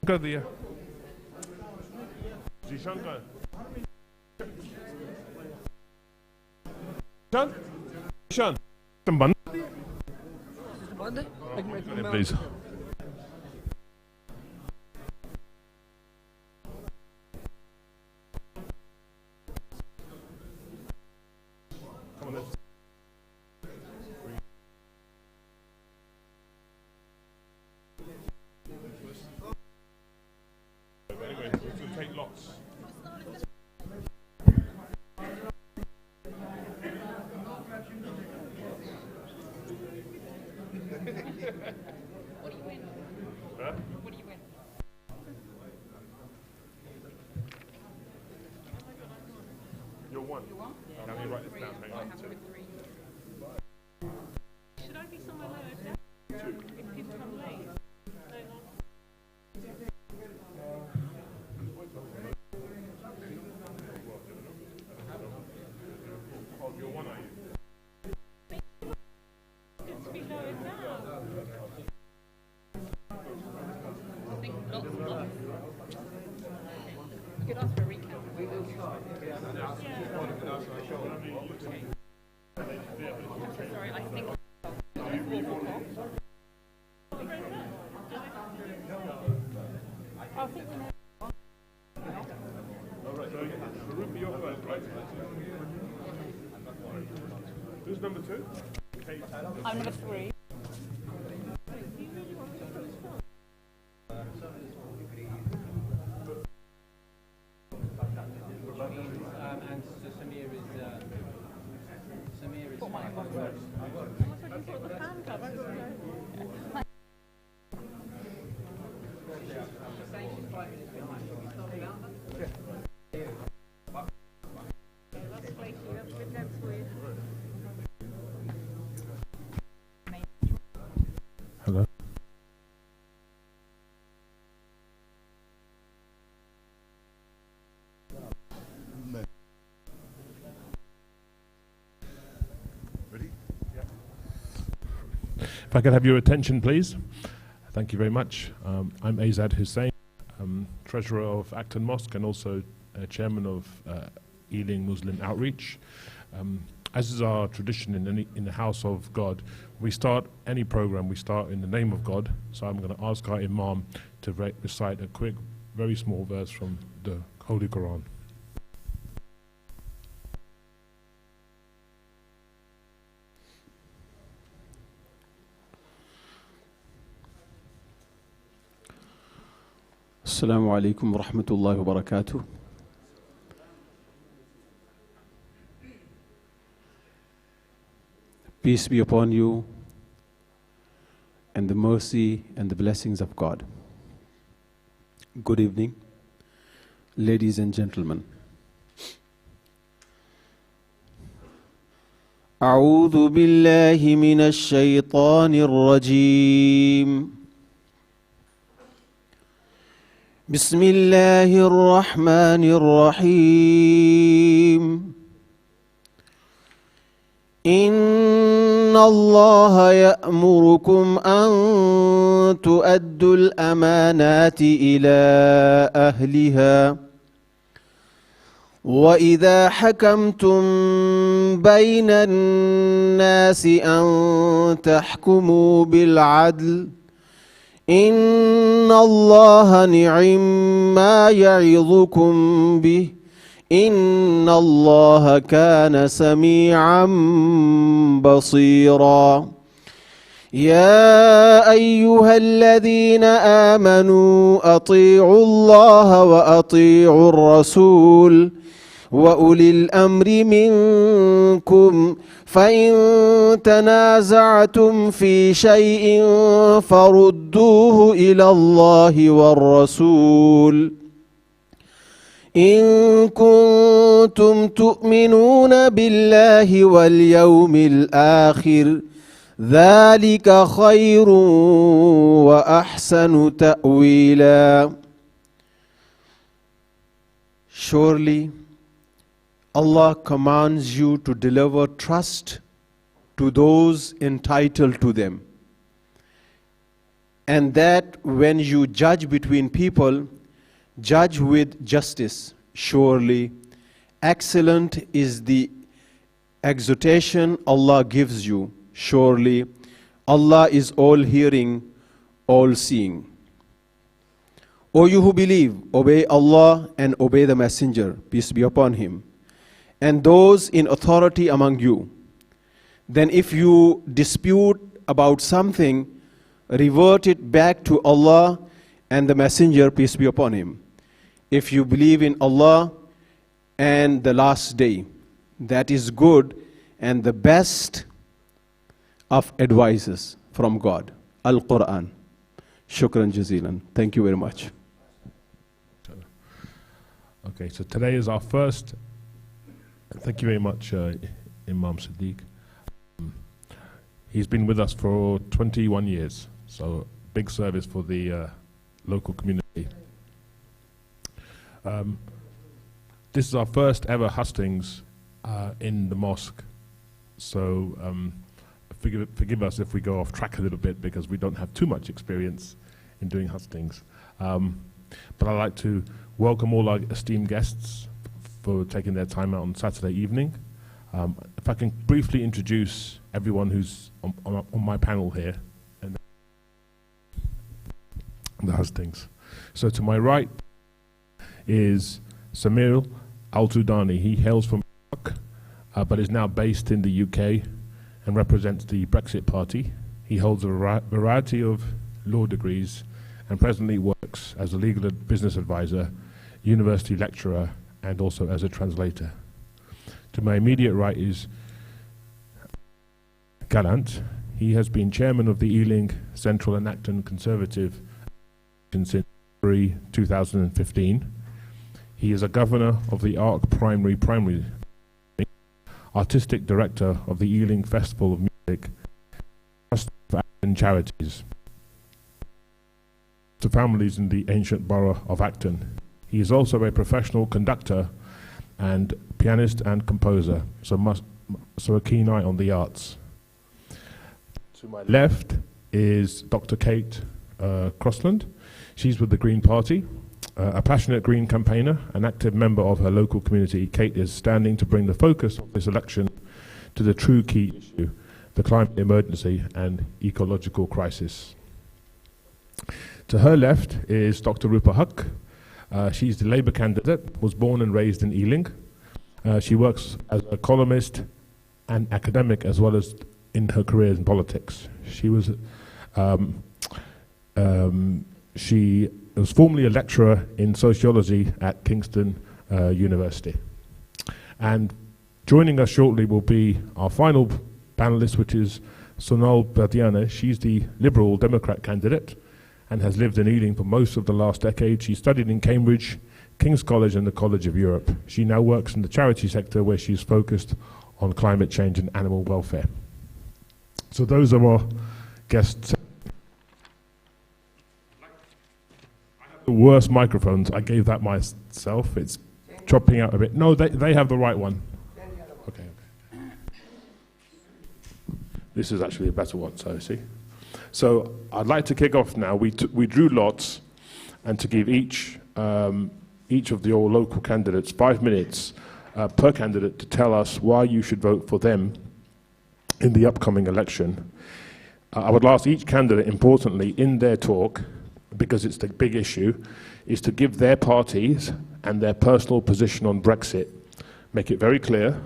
कर दिया जीशान का जीशान तुम बंद है please Who's number 2? I'm number 3. Hello. Ready? Yeah. If I could have your attention, please. Thank you very much. I'm Azad Hussain, Treasurer of Acton Mosque and also Chairman of Ealing Muslim Outreach. As is our tradition in the house of God, we start any program, we start in the name of God. So I'm going to ask our Imam to recite a quick, very small verse from the Holy Quran. Assalamu alaikum wa rahmatullahi wa barakatuh. Peace be upon you and the mercy and the blessings of God. Good evening, ladies and gentlemen. أعوذ بالله من الشيطان الرجيم. بسم الله الرحمن الرحيم. إن الله يأمركم أن تؤدوا الأمانات إلى أهلها وإذا حكمتم بين الناس أن تحكموا بالعدل إن الله نعم ما يعظكم به إن الله كان سميعا بصيرا. يا أيها الذين آمنوا أطيعوا الله وأطيعوا الرسول وأولي الأمر منكم فإن تنازعتم في شيء فردوه إلى الله والرسول إن كنتم تؤمنون بالله واليوم الآخر ذلك خير وأحسن تأويلا. Surely Allah commands you to deliver trust to those entitled to them and that when you judge between people, judge with justice. Surely, excellent is the exhortation Allah gives you. Surely, Allah is all-hearing, all-seeing. O you who believe, obey Allah and obey the Messenger, peace be upon him, and those in authority among you. Then if you dispute about something, revert it back to Allah and the Messenger, peace be upon him. If you believe in Allah and the last day, that is good and the best of advices from God. Al-Quran. Shukran jazilan. Thank you very much. Okay, so today is our first. Thank you very much, Imam Siddiq. He's been with us for 21 years, so big service for the local community. This is our first ever hustings in the mosque, so forgive us if we go off track a little bit because we don't have too much experience in doing hustings. But I'd like to welcome all our esteemed guests for taking their time out on Saturday evening. If I can briefly introduce everyone who's on my panel here and the hustings. So to my right is Samir Al-Tudani. He hails from Iraq, but is now based in the UK and represents the Brexit Party. He holds a variety of law degrees and presently works as a legal business advisor, university lecturer, and also as a translator. To my immediate right is Gallant. He has been chairman of the Ealing Central and Acton Conservative since February 2015. He is a governor of the ARC Primary, artistic director of the Ealing Festival of Music, trust for Acton charities to families in the ancient borough of Acton. He is also a professional conductor and pianist and composer, so a keen eye on the arts. To my left is Dr. Kate Crossland. She's with the Green Party, a passionate Green campaigner, an active member of her local community. Kate is standing to bring the focus of this election to the true key issue, the climate emergency and ecological crisis. To her left is Dr. Rupa Huq. She's the Labour candidate, was born and raised in Ealing. She works as a columnist and academic as well as in her career in politics. She was formerly a lecturer in sociology at Kingston University. And joining us shortly will be our final panelist, which is Sonal Badiana. She's the Liberal Democrat candidate and has lived in Ealing for most of the last decade. She studied in Cambridge, King's College and the College of Europe. She now works in the charity sector where she's focused on climate change and animal welfare. So those are our guests. I have the worst microphones. I gave that myself. It's chopping out a bit. No, they have the right one. Okay. This is actually a better one, so see. So I'd like to kick off now. We drew lots, and to give each of your local candidates 5 minutes per candidate to tell us why you should vote for them in the upcoming election. I would ask each candidate, importantly, in their talk, because it's the big issue, is to give their parties and their personal position on Brexit, make it very clear,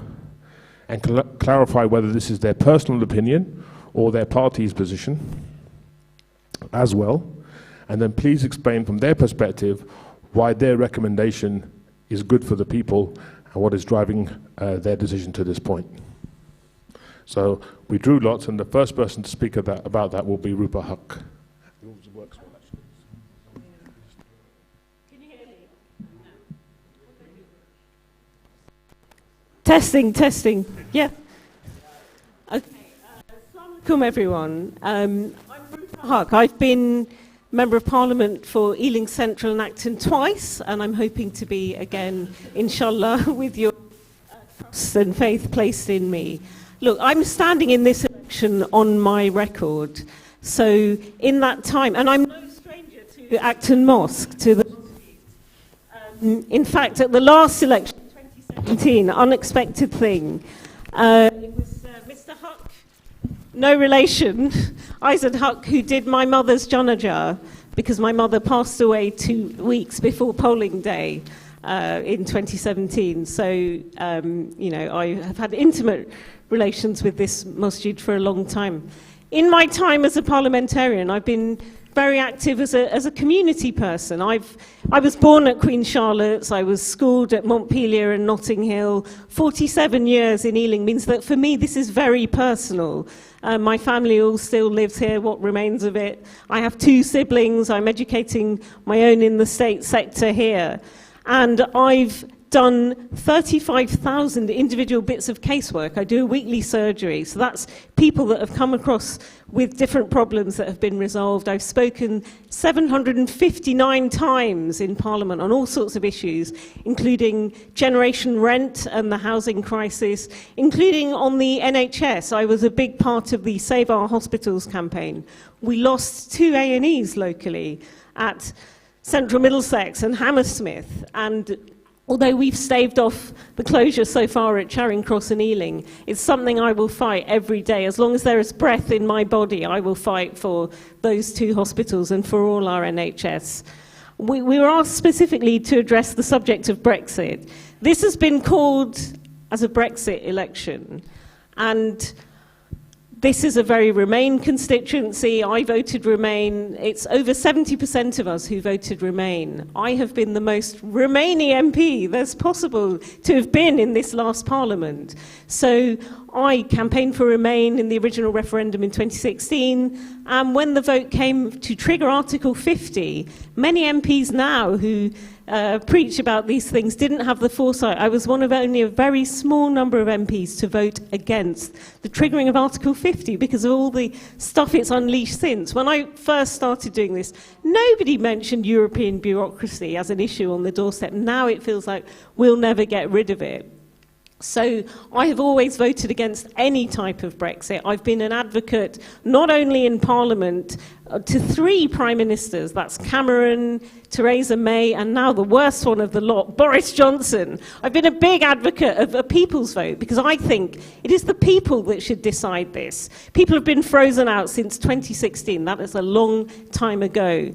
and clarify whether this is their personal opinion or their party's position as well, and then please explain from their perspective why their recommendation is good for the people and what is driving their decision to this point. So we drew lots, and the first person to speak about that will be Rupa Huq. Testing. Yeah. Okay. Welcome everyone. I'm Rupa Huq. I've been Member of Parliament for Ealing Central and Acton twice, and I'm hoping to be again, inshallah, with your trust and faith placed in me. Look, I'm standing in this election on my record. So in that time, and I'm no stranger to Acton Mosque, to the in fact, at the last election, 2017, unexpected thing, it was Mr. Huck, no relation, Isaac Huck, who did my mother's janajah, because my mother passed away 2 weeks before polling day in 2017. So, you know, I have had intimate relations with this masjid for a long time. In my time as a parliamentarian, I've been very active as a community person. I was born at Queen Charlotte's, I was schooled at Montpelier and Notting Hill. 47 years in Ealing means that for me this is very personal. My family all still lives here, what remains of it. I have 2 siblings, I'm educating my own in the state sector here. And I've done 35,000 individual bits of casework. I do a weekly surgery, so that's people that have come across with different problems that have been resolved. I've spoken 759 times in Parliament on all sorts of issues, including generation rent and the housing crisis, including on the NHS. I was a big part of the Save Our Hospitals campaign. We lost 2 A&Es locally at Central Middlesex and Hammersmith, and although we've staved off the closure so far at Charing Cross and Ealing, it's something I will fight every day. As long as there is breath in my body, I will fight for those 2 hospitals and for all our NHS. We were asked specifically to address the subject of Brexit. This has been called as a Brexit election, and this is a very Remain constituency. I voted Remain. It's over 70% of us who voted Remain. I have been the most Remainy MP there's possible to have been in this last Parliament. So I campaigned for Remain in the original referendum in 2016, and when the vote came to trigger Article 50, many MPs now who preach about these things didn't have the foresight. I was one of only a very small number of MPs to vote against the triggering of Article 50 because of all the stuff it's unleashed since. When I first started doing this, nobody mentioned European bureaucracy as an issue on the doorstep. Now it feels like we'll never get rid of it. So I have always voted against any type of Brexit. I've been an advocate not only in Parliament to 3 Prime Ministers, that's Cameron, Theresa May, and now the worst one of the lot, Boris Johnson. I've been a big advocate of a people's vote because I think it is the people that should decide this. People have been frozen out since 2016. That is a long time ago.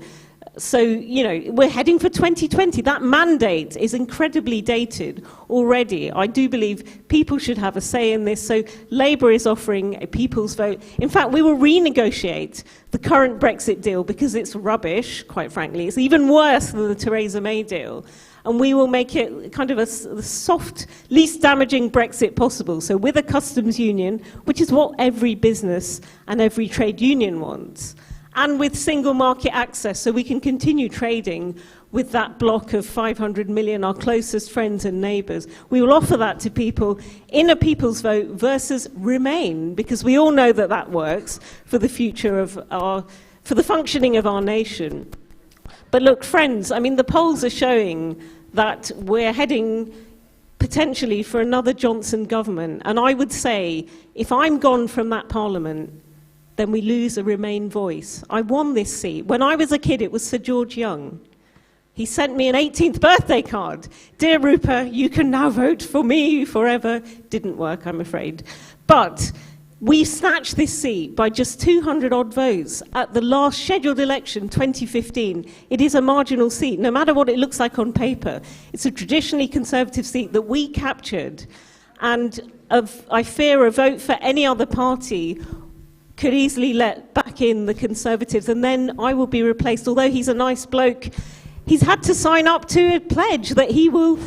So, you know, we're heading for 2020. That mandate is incredibly dated already. I do believe people should have a say in this. So Labour is offering a people's vote. In fact, we will renegotiate the current Brexit deal because it's rubbish, quite frankly. It's even worse than the Theresa May deal. And we will make it kind of the soft, least damaging Brexit possible. So with a customs union, which is what every business and every trade union wants, and with single market access, so we can continue trading with that block of 500 million, our closest friends and neighbours. We will offer that to people in a people's vote versus Remain, because we all know that that works for the future of for the functioning of our nation. But look, friends, I mean, the polls are showing that we're heading potentially for another Johnson government. And I would say, if I'm gone from that Parliament, then we lose a Remain voice. I won this seat. When I was a kid, it was Sir George Young. He sent me an 18th birthday card. Dear Rupa, you can now vote for me forever. Didn't work, I'm afraid. But we snatched this seat by just 200 odd votes at the last scheduled election, 2015. It is a marginal seat, no matter what it looks like on paper. It's a traditionally Conservative seat that we captured. And I fear a vote for any other party could easily let back in the Conservatives, and then I will be replaced. Although he's a nice bloke, he's had to sign up to a pledge that he will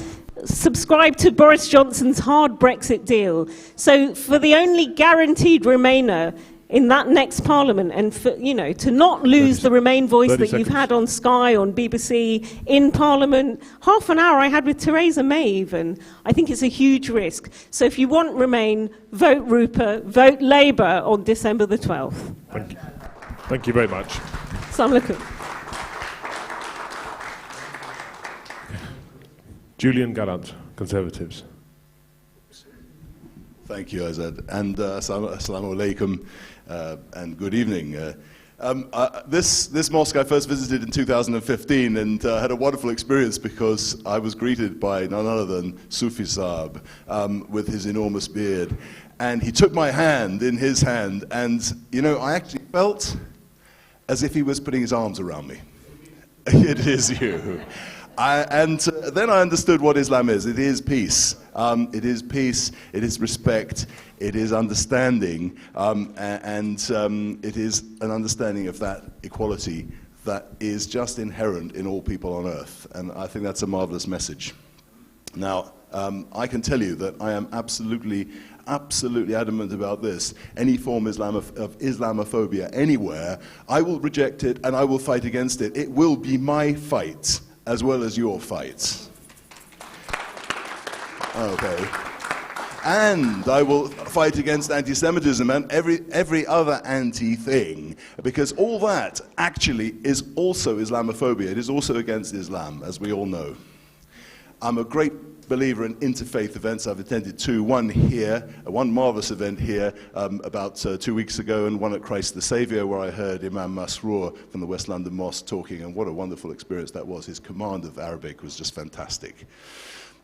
subscribe to Boris Johnson's hard Brexit deal. So for the only guaranteed Remainer in that next Parliament, and for, you know, to not lose the Remain voice that you've had on Sky, on BBC, in Parliament, half an hour I had with Theresa May even, I think it's a huge risk. So if you want Remain, vote Rupa, vote Labour on December the 12th. Thank you. Thank you very much. Assalamu alaikum. Julian Gallant, Conservatives. Thank you, Azad. And assalamu alaikum and good evening. This mosque I first visited in 2015 and had a wonderful experience because I was greeted by none other than Sufi Saab with his enormous beard. And he took my hand in his hand, and, you know, I actually felt as if he was putting his arms around me. It is you. Then I understood what Islam is. It is peace. It is peace, it is respect, it is understanding, it is an understanding of that equality that is just inherent in all people on earth. And I think that's a marvelous message. Now, I can tell you that I am absolutely adamant about this. Any form of Islamophobia anywhere, I will reject it and I will fight against it. It will be my fight as well as your fight. Okay. And I will fight against anti-Semitism and every other anti-thing, because all that actually is also Islamophobia. It is also against Islam, as we all know. I'm a great believer in interfaith events. I've attended two, one here, one marvelous event here about 2 weeks ago, and one at Christ the Saviour, where I heard Imam Masroor from the West London Mosque talking, and what a wonderful experience that was. His command of Arabic was just fantastic.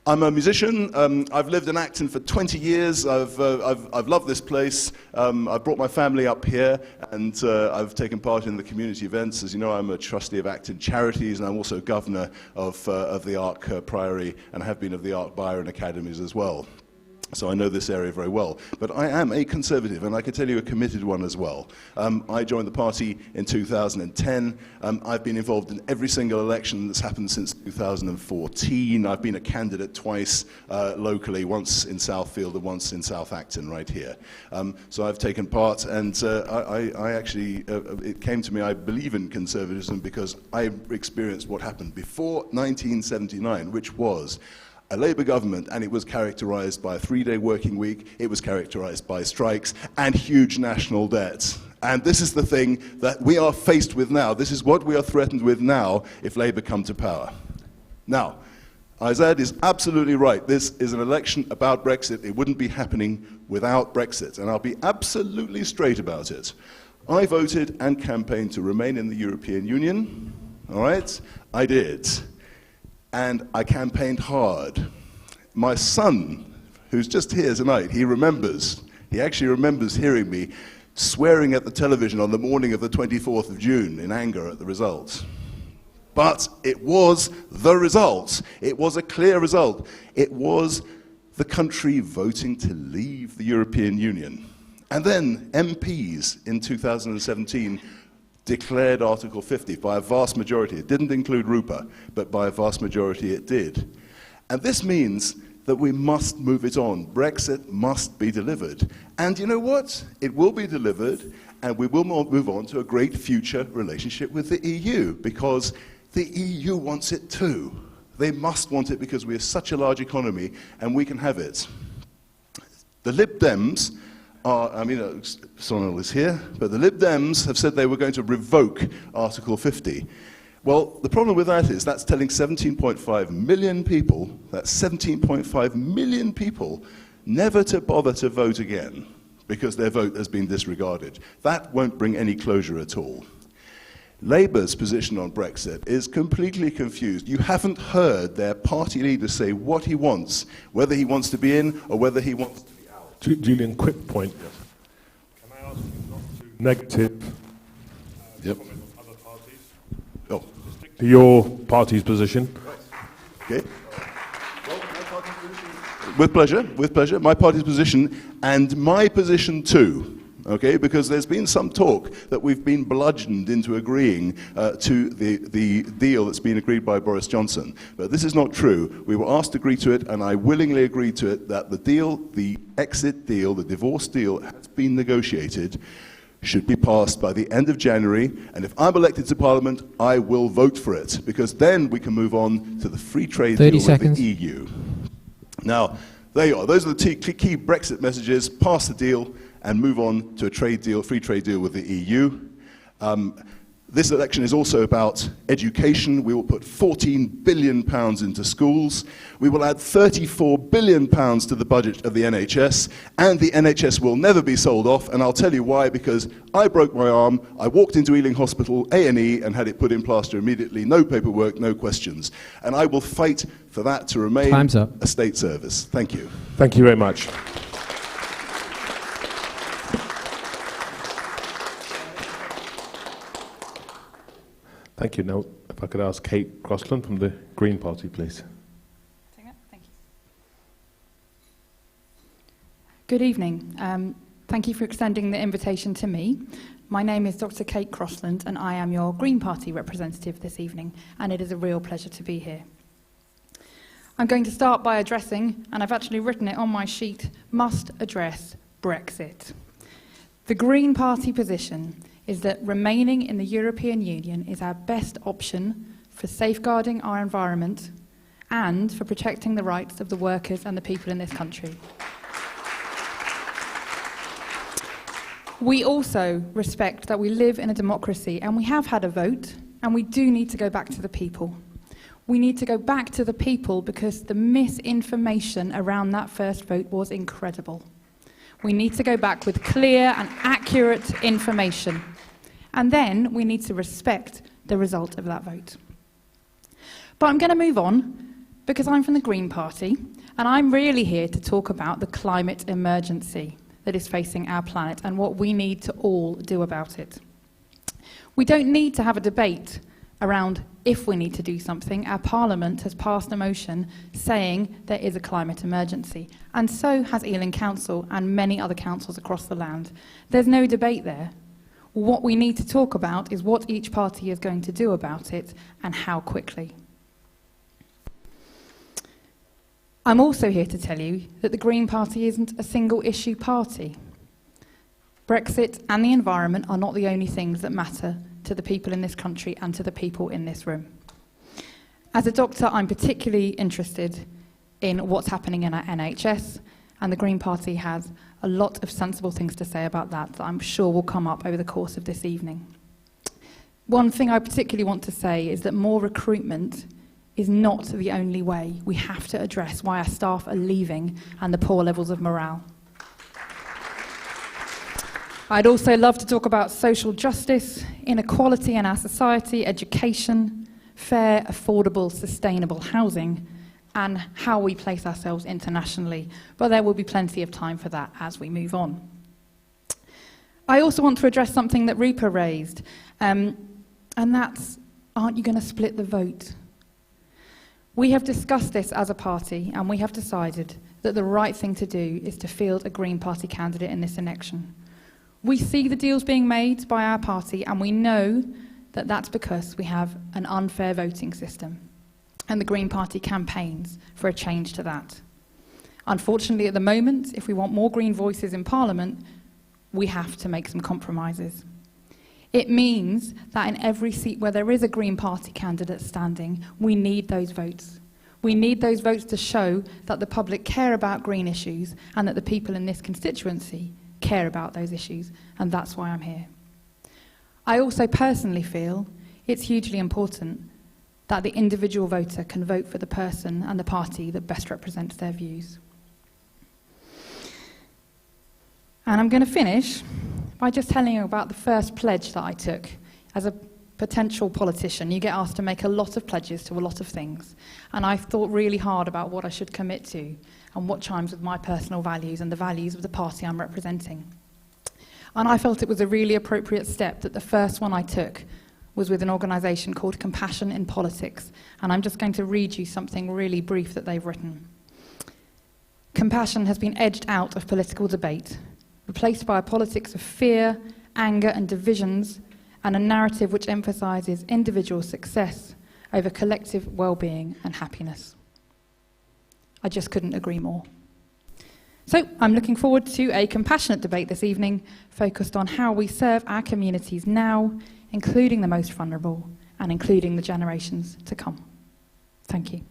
I'm a musician. I've lived in Acton for 20 years. I've loved this place. I've brought my family up here, and I've taken part in the community events. As you know, I'm a trustee of Acton Charities, and I'm also governor of the Ark Priory, and have been of the Ark Byron Academies as well. So I know this area very well. But I am a conservative, and I can tell you a committed one as well. I joined the party in 2010. I've been involved in every single election that's happened since 2014. I've been a candidate twice locally, once in Southfield and once in South Acton, right here. So I've taken part, and I actually, it came to me, I believe in conservatism because I experienced what happened before 1979, which was a Labour government, and it was characterised by a 3-day working week, it was characterised by strikes and huge national debt. And this is the thing that we are faced with now. This is what we are threatened with now if Labour come to power. Now, Izad is absolutely right. This is an election about Brexit. It wouldn't be happening without Brexit, and I'll be absolutely straight about it. I voted and campaigned to remain in the European Union, all right? I did. And I campaigned hard. My son, who's just here tonight, he actually remembers hearing me swearing at the television on the morning of the 24th of June in anger at the result. But it was the result. It was a clear result. It was the country voting to leave the European Union. And then MPs in 2017 declared Article 50 by a vast majority. It didn't include Rupa, but by a vast majority it did. And this means that we must move it on. Brexit must be delivered. And you know what? It will be delivered, and we will move on to a great future relationship with the EU, because the EU wants it too. They must want it because we are such a large economy, and we can have it. The Lib Dems Sonal is here, but the Lib Dems have said they were going to revoke Article 50. Well, the problem with that is that's telling 17.5 million people, that's 17.5 million people, never to bother to vote again because their vote has been disregarded. That won't bring any closure at all. Labour's position on Brexit is completely confused. You haven't heard their party leader say what he wants, whether he wants to be in or whether he wants to be out. Julian, quick point. Yes. Can I ask you not to negative comment on other parties? Oh. Stick to your party's position. Right. Okay. Well, my party's position. With pleasure. My party's position, and my position too. Okay, because there's been some talk that we've been bludgeoned into agreeing to the deal that's been agreed by Boris Johnson. But this is not true. We were asked to agree to it, and I willingly agreed to it, that the deal, the exit deal, the divorce deal has been negotiated, should be passed by the end of January, and if I'm elected to Parliament, I will vote for it, because then we can move on to the free trade deal with the EU. Now, there you are. Those are the key Brexit messages. Pass the deal and move on to a trade deal, free trade deal with the EU. This election is also about education. We will put £14 billion into schools. We will add £34 billion to the budget of the NHS, and the NHS will never be sold off, and I'll tell you why, because I broke my arm, I walked into Ealing Hospital, A&E, and had it put in plaster immediately, no paperwork, no questions. And I will fight for that to remain Time's up. a state service. Thank you. Thank you very much. Thank you. Now, if I could ask Kate Crossland from the Green Party, please. Thank you. Good evening. Thank you for extending the invitation to me. My name is Dr. Kate Crossland, and I am your Green Party representative this evening, and it is a real pleasure to be here. I'm going to start by addressing, and I've actually written it on my sheet, must address Brexit. The Green Party position is that remaining in the European Union is our best option for safeguarding our environment and for protecting the rights of the workers and the people in this country. We also respect that we live in a democracy and we have had a vote, and we do need to go back to the people. We need to go back to the people because the misinformation around that first vote was incredible. We need to go back with clear and accurate information. And then we need to respect the result of that vote. But I'm going to move on because I'm from the Green Party, and I'm really here to talk about the climate emergency that is facing our planet and what we need to all do about it. We don't need to have a debate around if we need to do something. Our Parliament has passed a motion saying there is a climate emergency, and so has Ealing Council and many other councils across the land. There's no debate there. What we need to talk about is what each party is going to do about it and how quickly. I'm also here to tell you that the Green Party isn't a single issue party. Brexit and the environment are not the only things that matter to the people in this country and to the people in this room. As a doctor, I'm particularly interested in what's happening in our NHS, and the Green Party has a lot of sensible things to say about that I'm sure will come up over the course of this evening. One thing I particularly want to say is that more recruitment is not the only way. We have to address why our staff are leaving and the poor levels of morale. I'd also love to talk about social justice, inequality in our society, education, fair, affordable, sustainable housing, and how we place ourselves internationally. But there will be plenty of time for that as we move on. I also want to address something that Rupa raised, and that's, aren't you going to split the vote? We have discussed this as a party, and we have decided that the right thing to do is to field a Green Party candidate in this election. We see the deals being made by our party, and we know that that's because we have an unfair voting system, and the Green Party campaigns for a change to that. Unfortunately, at the moment, if we want more Green voices in Parliament, we have to make some compromises. It means that in every seat where there is a Green Party candidate standing, we need those votes. We need those votes to show that the public care about green issues and that the people in this constituency care about those issues, and that's why I'm here. I also personally feel it's hugely important that the individual voter can vote for the person and the party that best represents their views. And I'm going to finish by just telling you about the first pledge that I took as a potential politician. You get asked to make a lot of pledges to a lot of things, and I've thought really hard about what I should commit to and what chimes with my personal values and the values of the party I'm representing. And I felt it was a really appropriate step that the first one I took was with an organisation called Compassion in Politics, and I'm just going to read you something really brief that they've written. Compassion has been edged out of political debate, replaced by a politics of fear, anger and divisions, and a narrative which emphasises individual success over collective well-being and happiness. I just couldn't agree more. So I'm looking forward to a compassionate debate this evening, focused on how we serve our communities now, including the most vulnerable and including the generations to come. Thank you.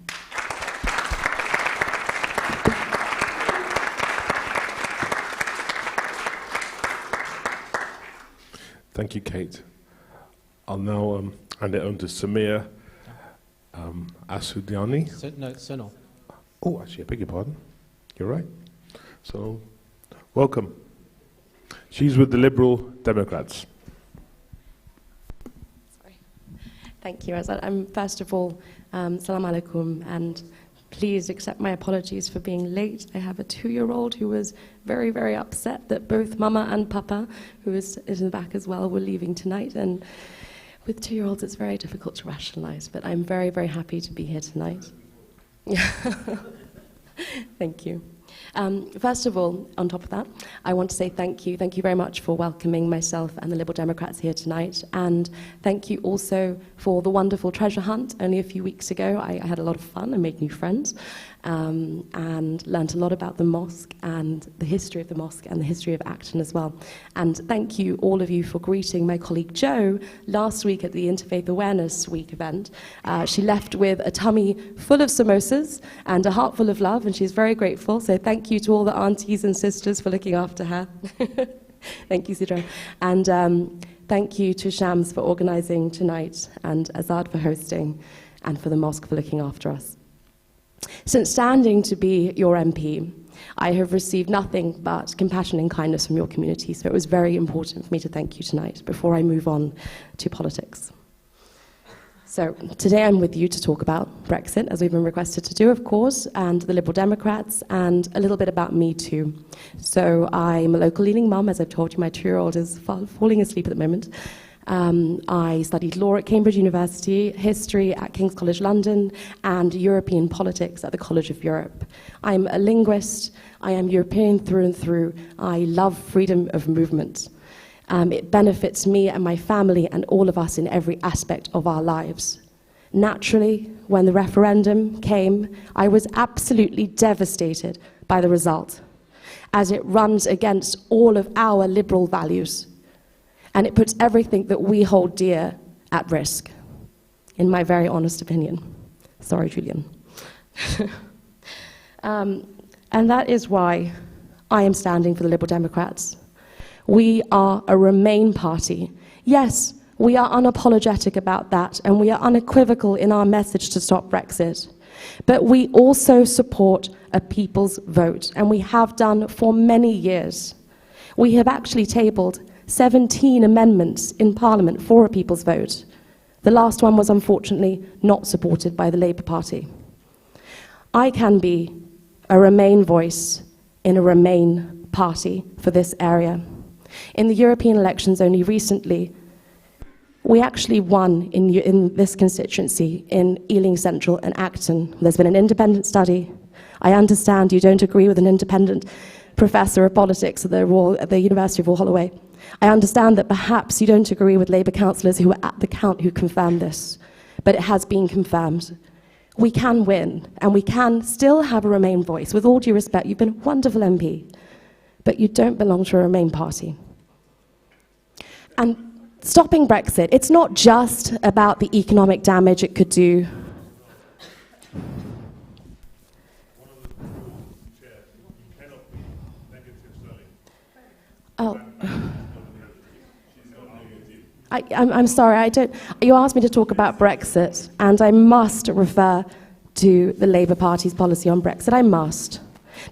Thank you, Kate. I'll now hand it on to Samir Asudiani. Sonal. Oh, actually, I beg your pardon. You're right. So, welcome. She's with the Liberal Democrats. Sorry. Thank you, Azad. First of all, salam alaikum, and please accept my apologies for being late. I have a 2-year-old who was very, very upset that both Mama and Papa, who is in the back as well, were leaving tonight. And with 2-year-olds, it's very difficult to rationalize, but I'm very, very happy to be here tonight. Thank you. First of all, on top of that, I want to say thank you. Thank you very much for welcoming myself and the Liberal Democrats here tonight. And thank you also for the wonderful treasure hunt. Only a few weeks ago, I had a lot of fun and made new friends and learned a lot about the mosque and the history of the mosque and the history of Acton as well. And thank you, all of you, for greeting my colleague Jo last week at the Interfaith Awareness Week event. She left with a tummy full of samosas and a heart full of love, and she's very grateful. So thank you to all the aunties and sisters for looking after her. Thank you, Sidra. And thank you to Shams for organising tonight, and Azad for hosting, and for the mosque for looking after us. Since standing to be your MP, I have received nothing but compassion and kindness from your community, so it was very important for me to thank you tonight before I move on to politics. So today I'm with you to talk about Brexit, as we've been requested to do, of course, and the Liberal Democrats, and a little bit about me too. So I'm a local Ealing mum, as I've told you. My 2-year-old is falling asleep at the moment. I studied law at Cambridge University, history at King's College London, and European politics at the College of Europe. I'm a linguist. I am European through and through. I love freedom of movement. It benefits me and my family and all of us in every aspect of our lives. Naturally, when the referendum came, I was absolutely devastated by the result, as it runs against all of our liberal values. And it puts everything that we hold dear at risk, in my very honest opinion. Sorry, Julian. And that is why I am standing for the Liberal Democrats. We are a Remain party. Yes, we are unapologetic about that, and we are unequivocal in our message to stop Brexit. But we also support a people's vote, and we have done for many years. We have actually tabled 17 amendments in Parliament for a people's vote. The last one was unfortunately not supported by the Labour Party. I can be a Remain voice in a Remain party for this area. In the European elections only recently, we actually won in this constituency in Ealing Central and Acton. There's been an independent study. I understand you don't agree with an independent professor of politics at the University of Holloway. I understand that perhaps you don't agree with Labour councillors who were at the count who confirmed this, but it has been confirmed. We can win, and we can still have a Remain voice. With all due respect, you've been a wonderful MP, but you don't belong to a Remain party. And stopping Brexit, it's not just about the economic damage it could do. Oh. I'm sorry, you asked me to talk about Brexit, and I must refer to the Labour Party's policy on Brexit. I must.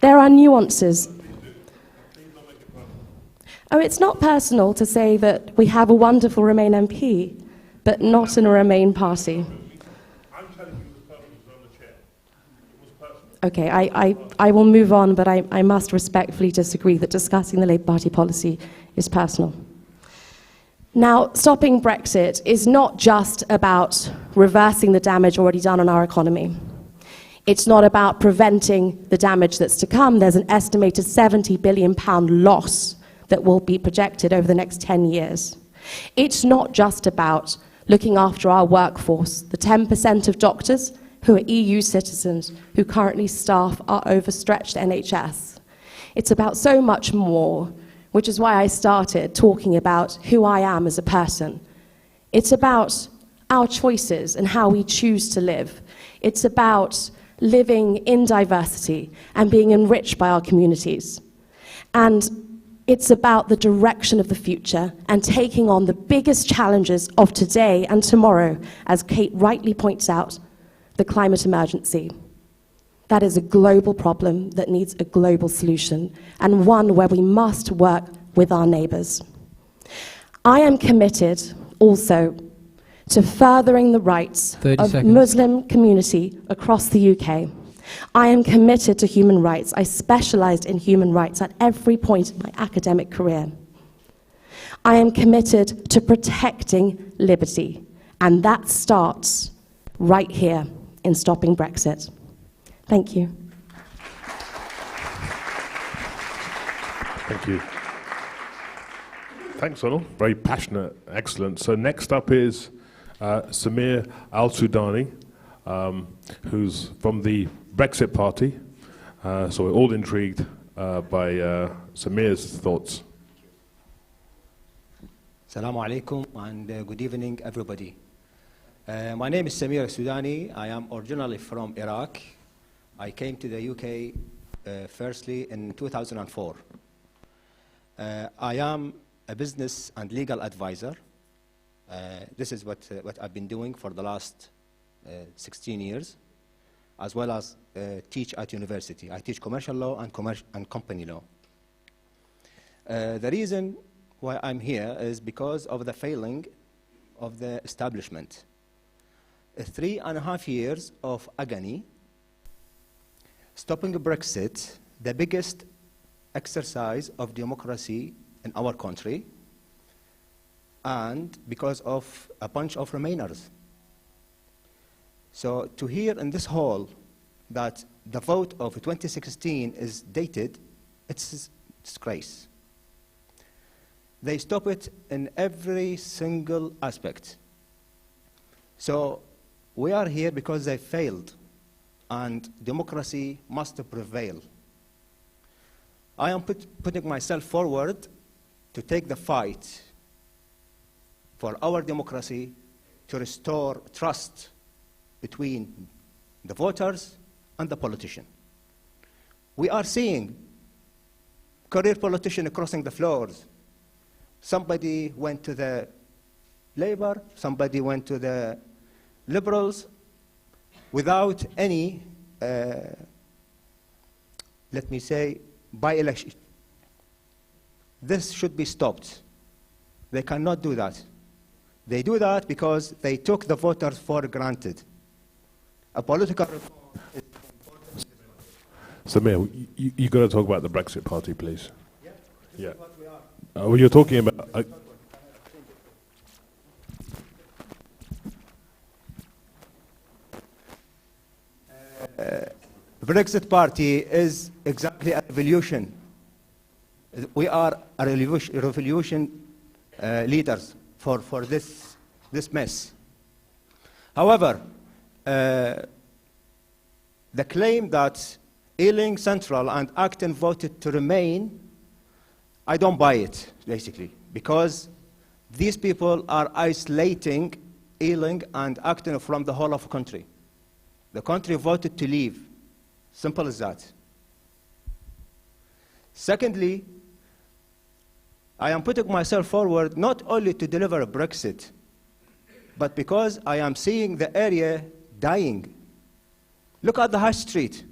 There are nuances. Oh, it's not personal to say that we have a wonderful Remain MP, but not in a Remain party. I'm telling you it was personal, it was on the chair. It was personal. Okay, I will move on, but I must respectfully disagree that discussing the Labour Party policy is personal. Now, stopping Brexit is not just about reversing the damage already done on our economy. It's not about preventing the damage that's to come. There's an estimated £70 billion loss that will be projected over the next 10 years. It's not just about looking after our workforce, the 10% of doctors who are EU citizens who currently staff our overstretched NHS. It's about so much more, which is why I started talking about who I am as a person. It's about our choices and how we choose to live. It's about living in diversity and being enriched by our communities. And It's about the direction of the future and taking on the biggest challenges of today and tomorrow, as Kate rightly points out, the climate emergency. That is a global problem that needs a global solution, and one where we must work with our neighbours. I am committed also to furthering the rights of the Muslim community across the UK. I am committed to human rights. I specialised in human rights at every point in my academic career. I am committed to protecting liberty, and that starts right here in stopping Brexit. Thank you. Thank you. Thanks, Sonal. Very passionate, excellent. So next up is Samir Al-Sudani, who's from the Brexit Party. So we're all intrigued by Samir's thoughts. Assalamu alaikum and good evening, everybody. My name is Samir Al-Sudani. I am originally from Iraq. I came to the UK firstly in 2004. I am a business and legal advisor. This is what I've been doing for the last 16 years, as well as teach at university. I teach commercial law and company law. The reason why I'm here is because of the failing of the establishment. 3.5 years of agony, stopping Brexit, the biggest exercise of democracy in our country, and because of a bunch of Remainers. So to hear in this hall that the vote of 2016 is dated, it's a disgrace. They stop it in every single aspect. So we are here because they failed, and democracy must prevail. I am putting myself forward to take the fight for our democracy, to restore trust between the voters and the politician. We are seeing career politicians crossing the floors. Somebody went to the Labour, somebody went to the Liberals, without any, let me say, by-election. This should be stopped. They cannot do that. They do that because they took the voters for granted. A political reform is important. Samir, you got to talk about the Brexit Party, please. Yeah, yeah. Is what we are. Well, you're talking about... Brexit Party is exactly a revolution. We are a revolution leaders for this mess. However, the claim that Ealing Central and Acton voted to remain, I don't buy it, basically, because these people are isolating Ealing and Acton from the whole of the country. The country voted to leave. Simple as that. Secondly, I am putting myself forward not only to deliver a Brexit, but because I am seeing the area dying. Look at the high street.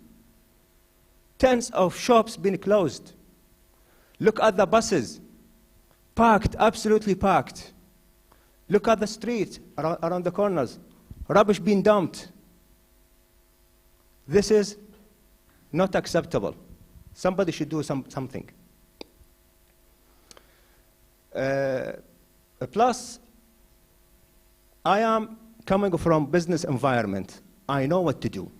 Tens of shops being closed. Look at the buses. Packed, absolutely packed. Look at the street around the corners. Rubbish being dumped. This is not acceptable. Somebody should do something. Plus, I am coming from business environment. I know what to do.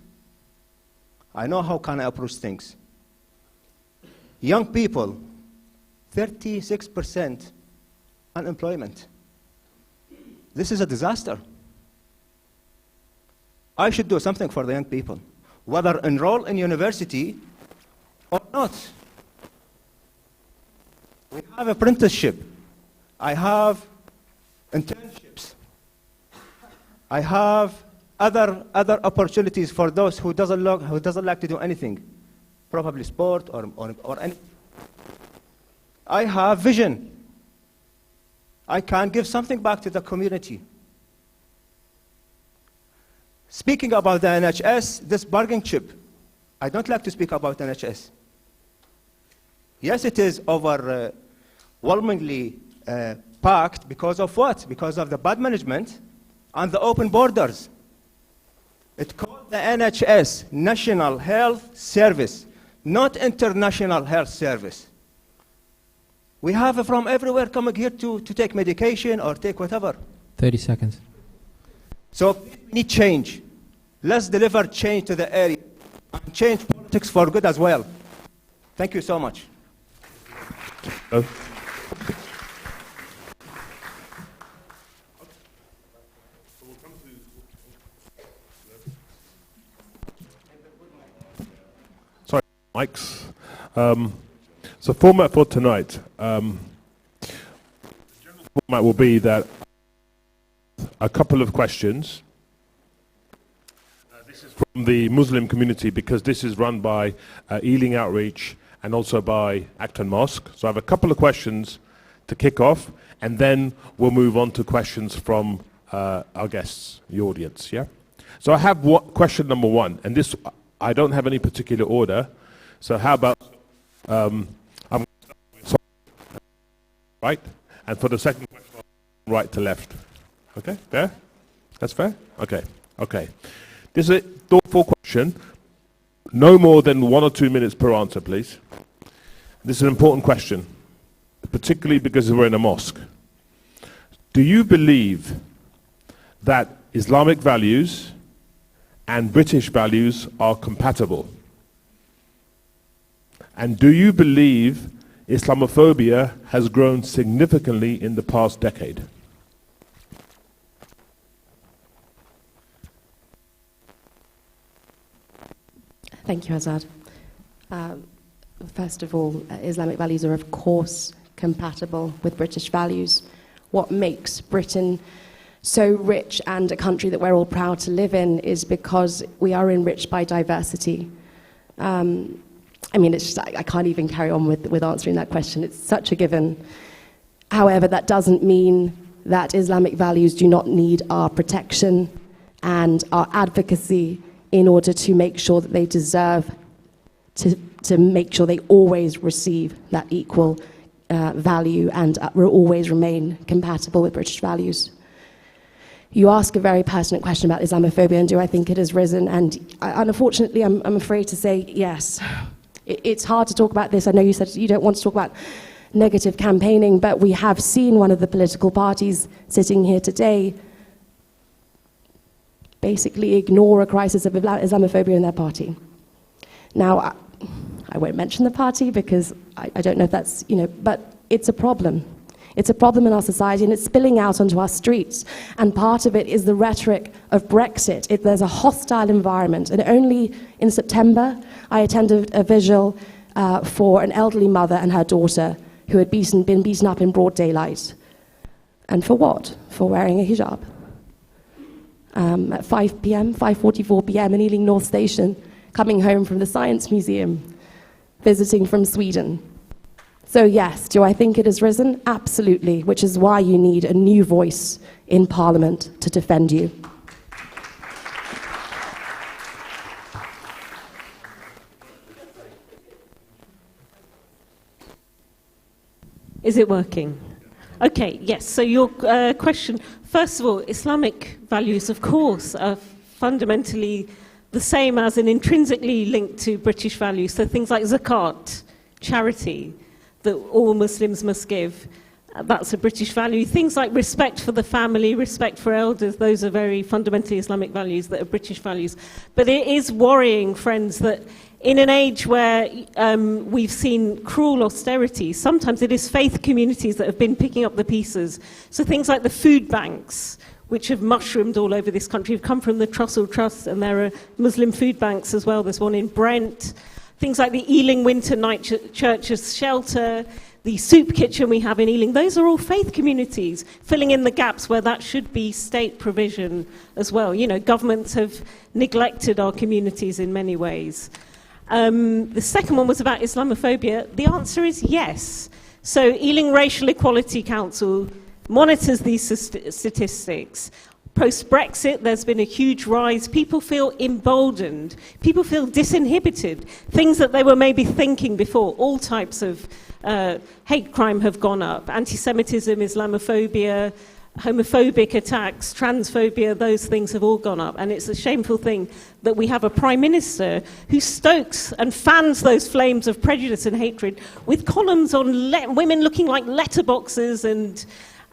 I know how can I approach things. Young people, 36% unemployment. This is a disaster. I should do something for the young people, whether enroll in university or not. We have apprenticeship. I have internships. I have other opportunities for those who doesn't like to do anything, probably sport or any. I have vision. I can give something back to the community. Speaking about the NHS, this bargaining chip, I don't like to speak about NHS. Yes, it is overwhelmingly packed because of what? Because of the bad management and the open borders. It's called the NHS, National Health Service, not International Health Service. We have from everywhere coming here to take medication or take whatever. 30 seconds. So we need change. Let's deliver change to the area and change politics for good as well. Thank you so much. Sorry, mics. So format for tonight. The general format will be that a couple of questions. This is from the Muslim community because this is run by Ealing Outreach and also by Acton Mosque. So I have a couple of questions to kick off, and then we'll move on to questions from our guests, the audience. Yeah. So I have question number one, and this I don't have any particular order. So how about I'm going to start with right, and for the second question, right to left. Okay, fair? That's fair? Okay, okay. This is a thoughtful question. No more than 1 or 2 minutes per answer, please. This is an important question, particularly because we're in a mosque. Do you believe that Islamic values and British values are compatible? And do you believe Islamophobia has grown significantly in the past decade? Thank you, Azad. First of all, Islamic values are, of course, compatible with British values. What makes Britain so rich and a country that we're all proud to live in is because we are enriched by diversity. I mean, it's just, I can't even carry on with answering that question. It's such a given. However, that doesn't mean that Islamic values do not need our protection and our advocacy in order to make sure that they deserve to make sure they always receive that equal value and will always remain compatible with British values. You ask a very pertinent question about Islamophobia and do I think it has risen, and unfortunately I'm afraid to say yes. It's hard to talk about this. I know you said you don't want to talk about negative campaigning, but we have seen one of the political parties sitting here today basically ignore a crisis of Islamophobia in their party. Now, I won't mention the party because I don't know if that's, but it's a problem. It's a problem in our society and it's spilling out onto our streets. And part of it is the rhetoric of Brexit. There's a hostile environment. And only in September, I attended a vigil for an elderly mother and her daughter who had been beaten up in broad daylight. And for what? For wearing a hijab. At 5 p.m., 5:44 p.m. in Ealing North Station, coming home from the Science Museum, visiting from Sweden. So yes, do I think it has risen? Absolutely, which is why you need a new voice in Parliament to defend you. Is it working? Okay, yes, so your question, first of all, Islamic values, of course, are fundamentally the same as and intrinsically linked to British values. So things like zakat, charity, that all Muslims must give, that's a British value. Things like respect for the family, respect for elders, those are very fundamentally Islamic values that are British values. But it is worrying, friends, that in an age where we've seen cruel austerity, sometimes it is faith communities that have been picking up the pieces. So things like the food banks, which have mushroomed all over this country, have come from the Trussell Trust, and there are Muslim food banks as well. There's one in Brent. Things like the Ealing Winter Night Church's Shelter, the soup kitchen we have in Ealing, those are all faith communities, filling in the gaps where that should be state provision as well. Governments have neglected our communities in many ways. The second one was about Islamophobia. The answer is yes. So Ealing Racial Equality Council monitors these statistics. Post-Brexit, there's been a huge rise. People feel emboldened. People feel disinhibited. Things that they were maybe thinking before. All types of hate crime have gone up. Anti-Semitism, Islamophobia, homophobic attacks, transphobia, those things have all gone up. And it's a shameful thing that we have a Prime Minister who stokes and fans those flames of prejudice and hatred with columns on women looking like letterboxes and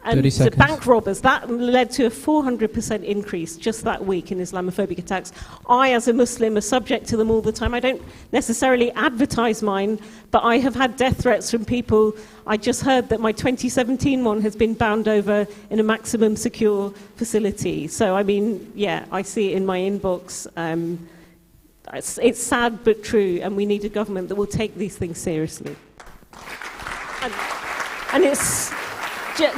the bank robbers. That led to a 400% increase just that week in Islamophobic attacks. I, as a Muslim, are subject to them all the time. I don't necessarily advertise mine, but I have had death threats from people. I just heard that my 2017 one has been bound over in a maximum secure facility. So, I mean, yeah, I see it in my inbox. It's sad but true, and we need a government that will take these things seriously. And it's...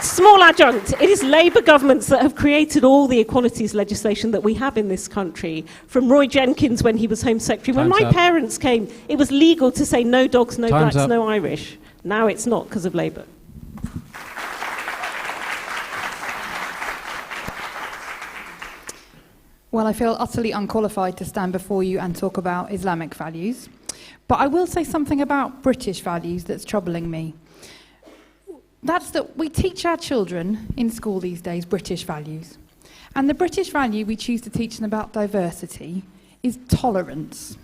Small adjunct, it is Labour governments that have created all the equalities legislation that we have in this country. From Roy Jenkins when he was Home Secretary. When my parents came, it was legal to say no dogs, no blacks, no Irish. Now it's not because of Labour. Well, I feel utterly unqualified to stand before you and talk about Islamic values. But I will say something about British values that's troubling me. That's that we teach our children in school these days British values. And the British value we choose to teach them about diversity is tolerance.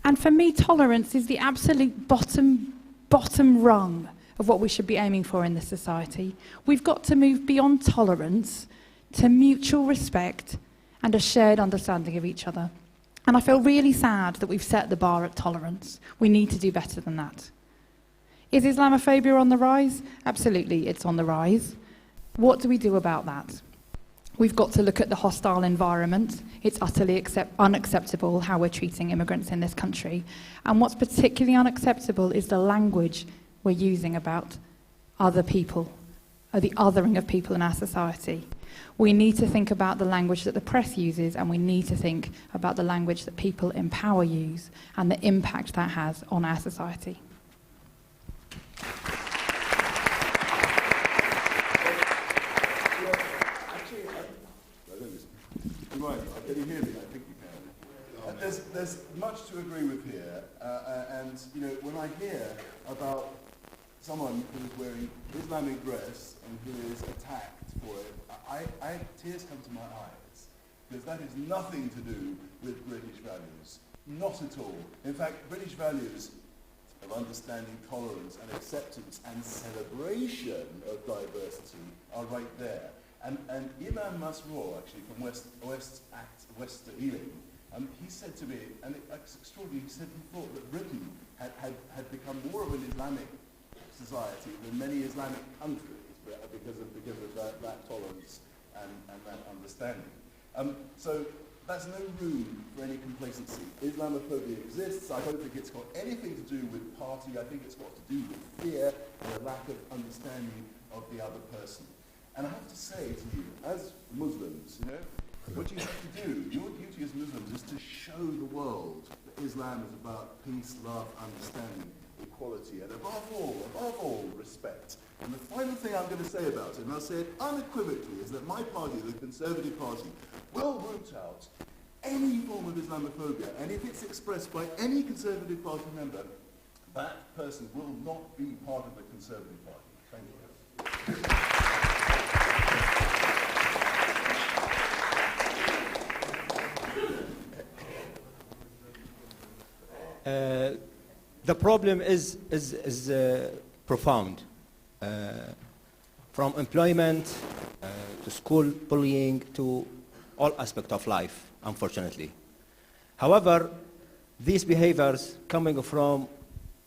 And for me, tolerance is the absolute bottom rung of what we should be aiming for in this society. We've got to move beyond tolerance to mutual respect and a shared understanding of each other. And I feel really sad that we've set the bar at tolerance. We need to do better than that. Is Islamophobia on the rise? Absolutely, it's on the rise. What do we do about that? We've got to look at the hostile environment. It's utterly unacceptable how we're treating immigrants in this country. And what's particularly unacceptable is the language we're using about other people, or the othering of people in our society. We need to think about the language that the press uses, and we need to think about the language that people in power use and the impact that has on our society. Can you hear me? I think you can. There's much to agree with here, and you know, when I hear about someone who is wearing Islamic dress and who is attacked for it, tears come to my eyes, because that is nothing to do with British values, not at all. In fact, British values of understanding, tolerance and acceptance and celebration of diversity are right there. And Imam Masroor, actually, from West Ealing, he said to me, and it's extraordinary, he said he thought that Britain had become more of an Islamic society than many Islamic countries because of that tolerance and that understanding. So there's no room for any complacency. Islamophobia exists. I don't think it's got anything to do with party. I think it's got to do with fear and a lack of understanding of the other person. And I have to say to you, as Muslims, you know, what you have to do, your duty as Muslims is to show the world that Islam is about peace, love, understanding, equality, and above all, respect. And the final thing I'm going to say about it, and I'll say it unequivocally, is that my party, the Conservative Party, will root out any form of Islamophobia, and if it's expressed by any Conservative Party member, that person will not be part of the Conservative Party. Thank you. The problem is profound. From employment to school bullying to all aspects of life, unfortunately. However, these behaviors coming from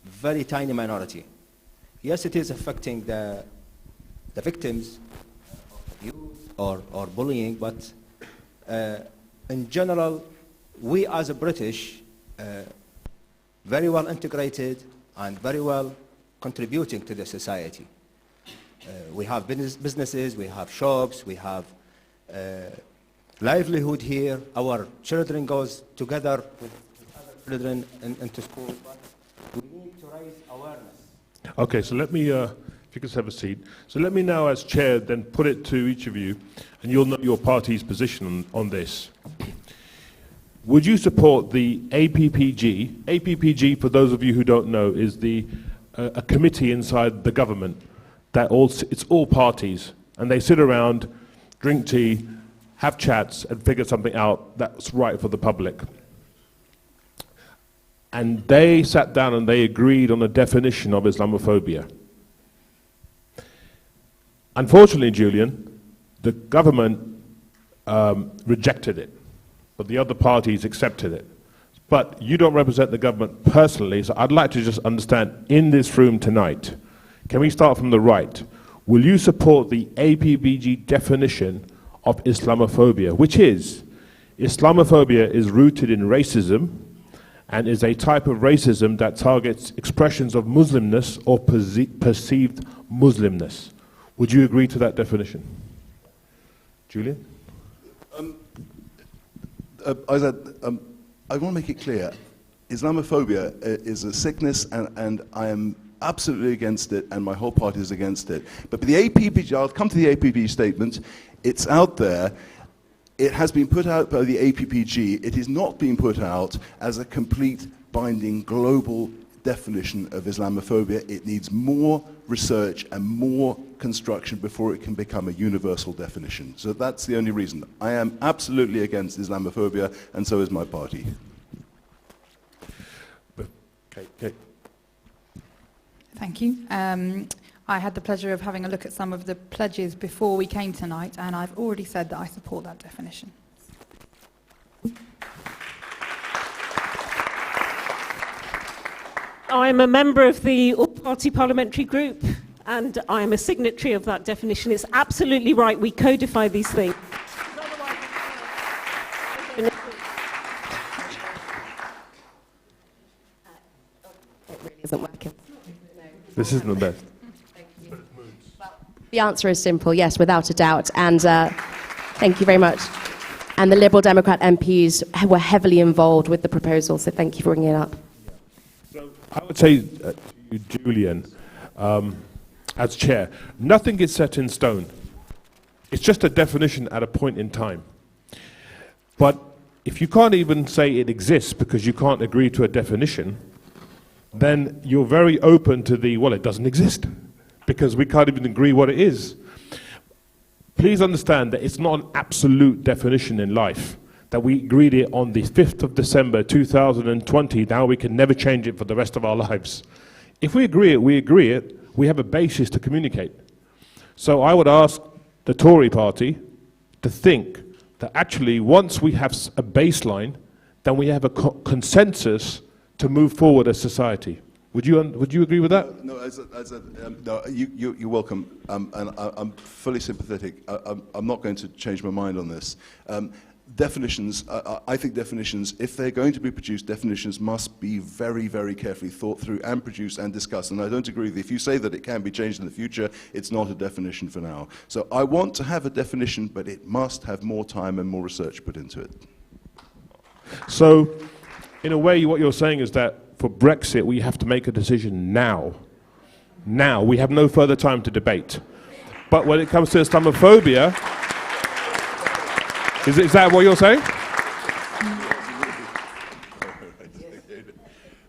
very tiny minority. Yes, it is affecting the victims of abuse or bullying, but in general, we as a British very well integrated and very well contributing to the society. We have businesses, we have shops, we have livelihood here. Our children goes together with other children into school. But we need to raise awareness Okay, so let me, if you could have a seat. So let me now, as chair, then put it to each of you, and you'll know your party's position on this. Would you support the APPG? APPG, for those of you who don't know, is a committee inside the government that it's all parties, and they sit around, drink tea, have chats, and figure something out that's right for the public. And they sat down and they agreed on a definition of Islamophobia. Unfortunately, Julian, the government rejected it, but the other parties accepted it. But you don't represent the government personally, so I'd like to just understand, in this room tonight, can we start from the right? Will you support the APBG definition of Islamophobia, which is, Islamophobia is rooted in racism and is a type of racism that targets expressions of Muslimness or perceived Muslimness. Would you agree to that definition? Julian? I want to make it clear, Islamophobia is a sickness, and I am absolutely against it, and my whole party is against it. But the APPG, I'll come to the APPG statement, it's out there. It has been put out by the APPG. It is not being put out as a complete, binding, global definition of Islamophobia. It needs more research and more construction before it can become a universal definition. So that's the only reason. I am absolutely against Islamophobia, and so is my party. Okay. Thank you. I had the pleasure of having a look at some of the pledges before we came tonight, and I've already said that I support that definition. I'm a member of the All-Party Parliamentary Group, and I'm a signatory of that definition. It's absolutely right, we codify these things. It really isn't working. This isn't the best. The answer is simple, yes, without a doubt. And thank you very much. And the Liberal Democrat MPs were heavily involved with the proposal, so thank you for bringing it up. So I would say to you, Julian, as chair, nothing is set in stone. It's just a definition at a point in time. But if you can't even say it exists because you can't agree to a definition, then you're very open to well, it doesn't exist, because we can't even agree what it is. Please understand that it's not an absolute definition in life, that we agreed it on the 5th of December 2020, now we can never change it for the rest of our lives. If we agree it, we have a basis to communicate. So I would ask the Tory party to think that actually once we have a baseline, then we have a consensus to move forward as society. Would you agree with that? No, no, you're welcome, and I'm fully sympathetic. I'm not going to change my mind on this. Definitions, I think definitions, if they're going to be produced, definitions must be very, very carefully thought through and produced and discussed. And I don't agree with you. If you say that it can be changed in the future, it's not a definition for now. So I want to have a definition, but it must have more time and more research put into it. So, in a way, what you're saying is that for Brexit, we have to make a decision now. Now, we have no further time to debate. But when it comes to Islamophobia, is that what you're saying?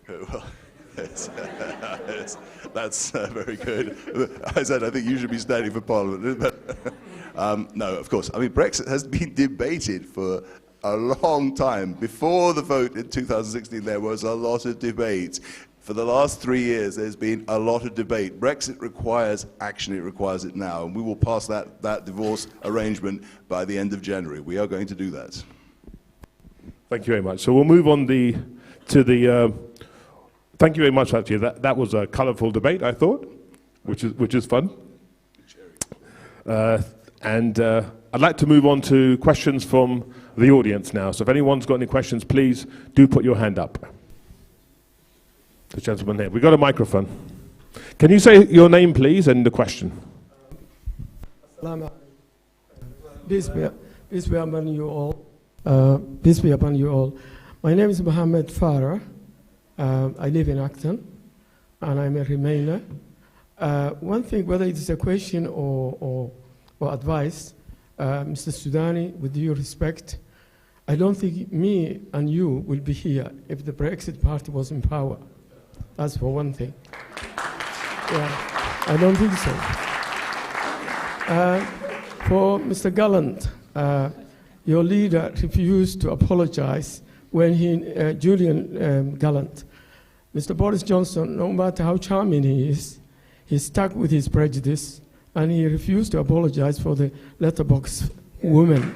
Well, that's very good. I said I think you should be standing for Parliament. But, no, of course. I mean, Brexit has been debated for a long time. Before the vote in 2016, there was a lot of debate. For the last 3 years, there's been a lot of debate. Brexit requires action. It requires it now. And we will pass that divorce arrangement by the end of January. We are going to do that. Thank you very much. So we'll move on to the... thank you very much, actually. That was a colourful debate, I thought, which is fun. And I'd like to move on to questions from the audience now. So if anyone's got any questions, please do put your hand up. The gentleman here. We've got a microphone. Can you say your name, please, and the question? Peace be upon you all. Peace be upon you all. My name is Mohammed Farah. I live in Acton, and I'm a Remainer. One thing, whether it is a question or advice, Mr. Sudani, with due respect, I don't think me and you will be here if the Brexit Party was in power. That's for one thing. Yeah, I don't think so. For Mr. Gallant, your leader refused to apologize when Julian Gallant, Mr. Boris Johnson, no matter how charming he is, he's stuck with his prejudice, and he refused to apologize for the letterbox women.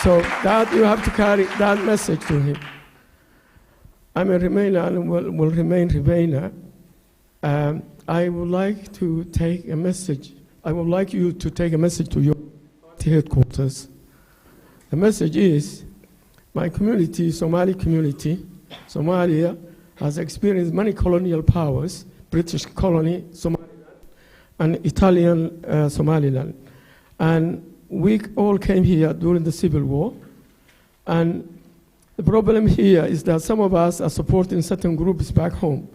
So that you have to carry that message to him. I'm a Remainer and will remain Remainer. I would like to take a message. I would like you to take a message to your party headquarters. The message is, my community, Somali community, Somalia, has experienced many colonial powers, British colony, Somaliland, and Italian Somaliland. And we all came here during the Civil War. And the problem here is that some of us are supporting certain groups back home.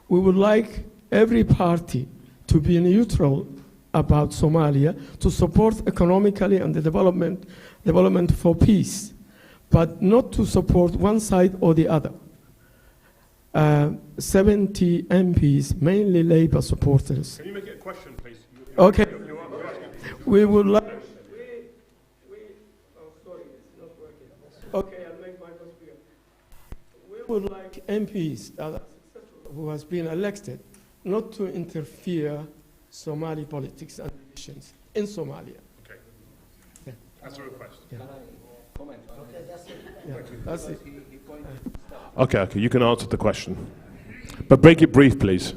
We would like every party to be neutral about Somalia, to support economically and the development for peace, but not to support one side or the other. 70 MPs, mainly Labour supporters. Can you make it a question, please? Okay. We would like... Okay, I'll make my voice clear. We would like MPs who has been elected not to interfere Somali politics and elections in Somalia. Okay. Yeah. That's a request. Yeah. Comment on it. Yeah, that's it. Okay, you can answer the question. But break it brief, please.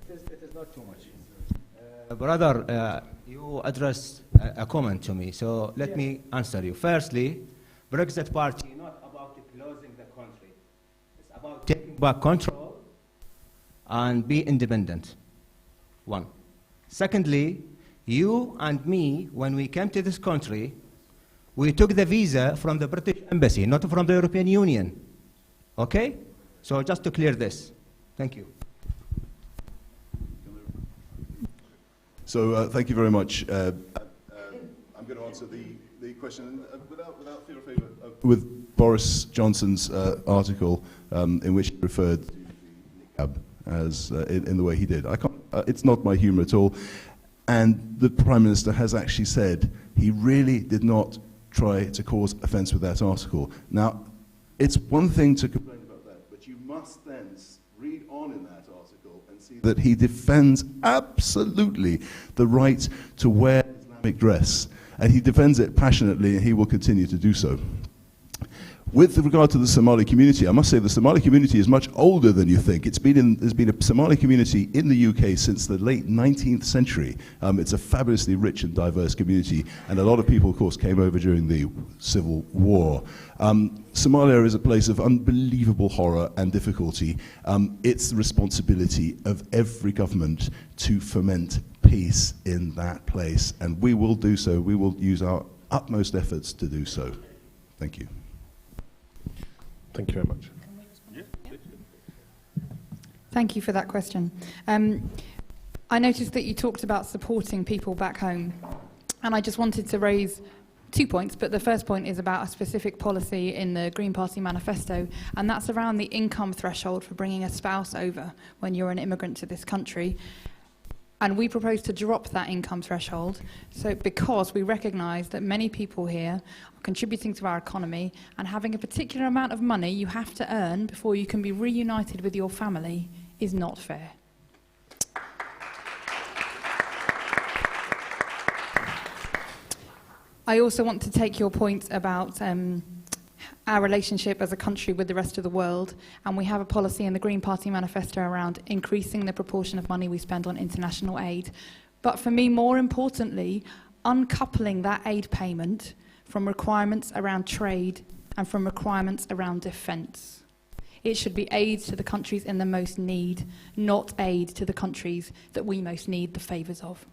It is not too much. Brother, you addressed a comment to me, so let me answer you. Firstly, Brexit Party is not about closing the country. It's about taking back control and be independent. One. Secondly, you and me, when we came to this country, we took the visa from the British Embassy, not from the European Union. Okay? So just to clear this. Thank you. So thank you very much. I'm going to answer the question without fear or favour. With Boris Johnson's article in which he referred to niqab as in the way he did. It's not my humour at all. And the Prime Minister has actually said he really did not try to cause offence with that article. Now, it's one thing to complain about that, but you must then read on in that article and see that he defends absolutely the right to wear Islamic dress. And he defends it passionately, and he will continue to do so. With regard to the Somali community, I must say the Somali community is much older than you think. There's been a Somali community in the UK since the late 19th century. It's a fabulously rich and diverse community, and a lot of people, of course, came over during the Civil War. Somalia is a place of unbelievable horror and difficulty. It's the responsibility of every government to foment peace in that place, and we will do so. We will use our utmost efforts to do so. Thank you. Thank you very much. Thank you for that question. I noticed that you talked about supporting people back home, and I just wanted to raise 2 points, but the first point is about a specific policy in the Green Party manifesto, and that's around the income threshold for bringing a spouse over when you're an immigrant to this country. And we propose to drop that income threshold because we recognise that many people here are contributing to our economy, and having a particular amount of money you have to earn before you can be reunited with your family is not fair. I also want to take your point about our relationship as a country with the rest of the world, and we have a policy in the Green Party manifesto around increasing the proportion of money we spend on international aid. But for me, more importantly, uncoupling that aid payment from requirements around trade and from requirements around defence. It should be aid to the countries in the most need, not aid to the countries that we most need the favours of.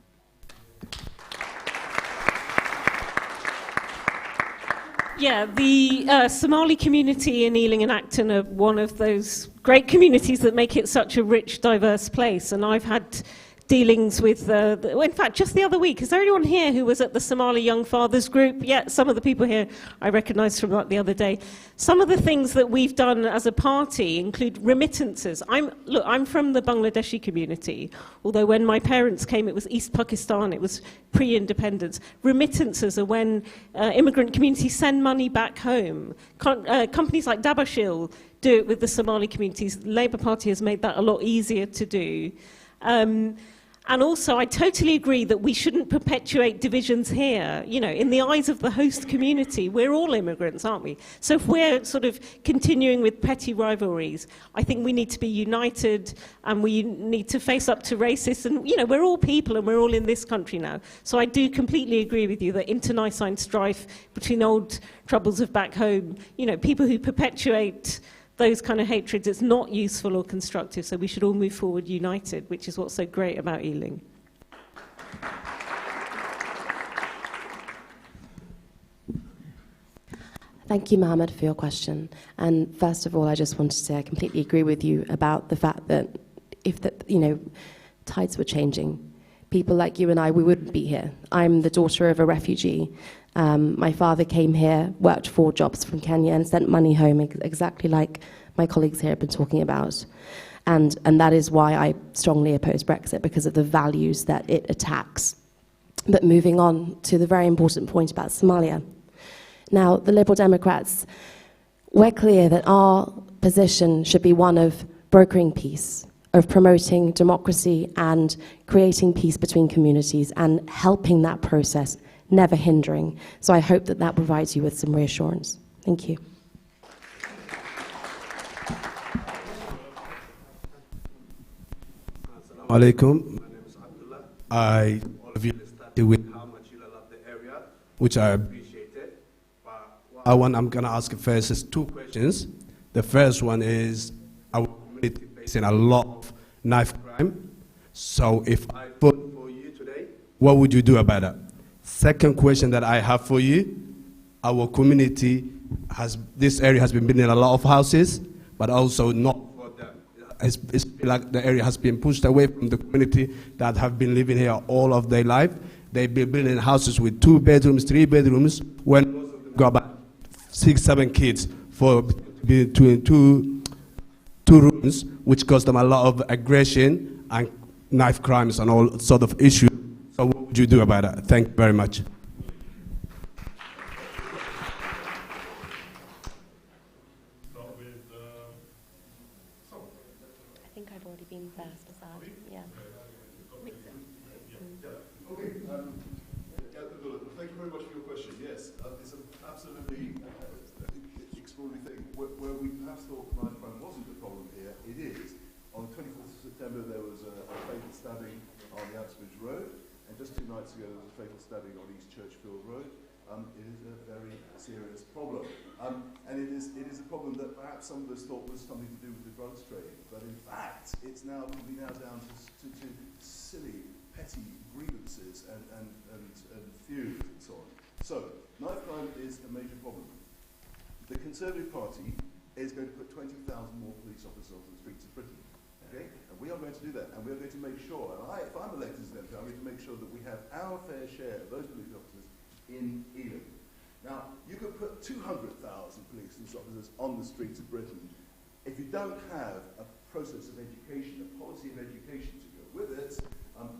Yeah, the Somali community in Ealing and Acton are one of those great communities that make it such a rich, diverse place. And I've had dealings with, in fact, just the other week, is there anyone here who was at the Somali Young Fathers group? Yeah, some of the people here I recognise from the other day. Some of the things that we've done as a party include remittances. I'm from the Bangladeshi community, although when my parents came, it was East Pakistan, it was pre-independence. Remittances are when immigrant communities send money back home. Companies like Dabashil do it with the Somali communities. The Labour Party has made that a lot easier to do. And also, I totally agree that we shouldn't perpetuate divisions here. You know, in the eyes of the host community, we're all immigrants, aren't we? So if we're sort of continuing with petty rivalries, I think we need to be united and we need to face up to racists. And, you know, we're all people and we're all in this country now. So I do completely agree with you that internecine strife between old troubles of back home, you know, people who perpetuate those kind of hatreds, it's not useful or constructive, so we should all move forward united, which is what's so great about Ealing. Thank you, Mohammed, for your question. And first of all, I just wanted to say I completely agree with you about the fact that if the, tides were changing, people like you and I, we wouldn't be here. I'm the daughter of a refugee. My father came here, worked 4 jobs from Kenya and sent money home, exactly like my colleagues here have been talking about. And that is why I strongly oppose Brexit, because of the values that it attacks. But moving on to the very important point about Somalia. Now, the Liberal Democrats, we're clear that our position should be one of brokering peace, of promoting democracy and creating peace between communities and helping that process, never hindering. So I hope that that provides you with some reassurance. Thank you. Assalamu alaikum. My name is Abdullah. All of you started with how much you love the area, which I appreciated. But I'm going to ask first is 2 questions. The first one is our community facing a lot of knife crime. So if I vote for you today, what would you do about that? Second question that I have for you, our community this area has been building a lot of houses, but also not for them. It's like the area has been pushed away from the community that have been living here all of their life. They've been building houses with 2 bedrooms, 3 bedrooms, when most of them got about 6, 7 kids for between two rooms, which caused them a lot of aggression and knife crimes and all sort of issues. So what would you do about that? Thank you very much. I think I've already been first, Asad. Yeah. Okay. Thank you very much for your question. Yes, it's an absolutely extraordinary thing. Where we perhaps thought knife crime wasn't a problem here, it is. On the 24th of September, there was a fatal stabbing on the Uxbridge Road. And just 2 nights ago, there was a fatal stabbing on East Churchfield Road. It is a very serious problem. And it is a problem that perhaps some of us thought was something to do with the drugs trade. But in fact, it's now down to silly, petty grievances and feuds and so on. So, knife crime is a major problem. The Conservative Party is going to put 20,000 more police officers on the streets of Britain. Okay? And we are going to do that, and we are going to make sure, and if I'm elected as MP, I'm going to make sure that we have our fair share of those police officers in Ealing. Now, you could put 200,000 police officers on the streets of Britain. If you don't have a process of education, a policy of education to go with it,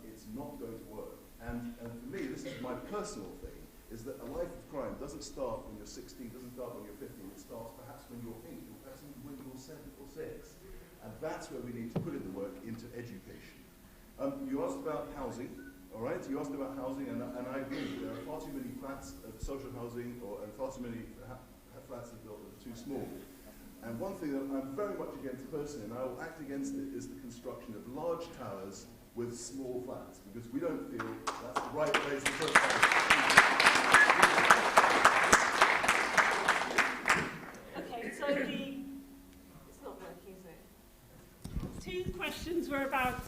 it's not going to work. And for me, this is my personal thing, is that a life of crime doesn't start when you're 16, doesn't start when you're 15, it starts perhaps when you're 8, or perhaps when you're 7 or 6. And that's where we need to put in the work into education. You asked about housing, all right? You asked about housing, and I agree. There are far too many flats of social housing, and far too many flats that are too small. And one thing that I'm very much against personally, and I will act against it, is the construction of large towers with small flats, because we don't feel that's the right place to put them. Okay, so it's not working, is it? 2 questions were about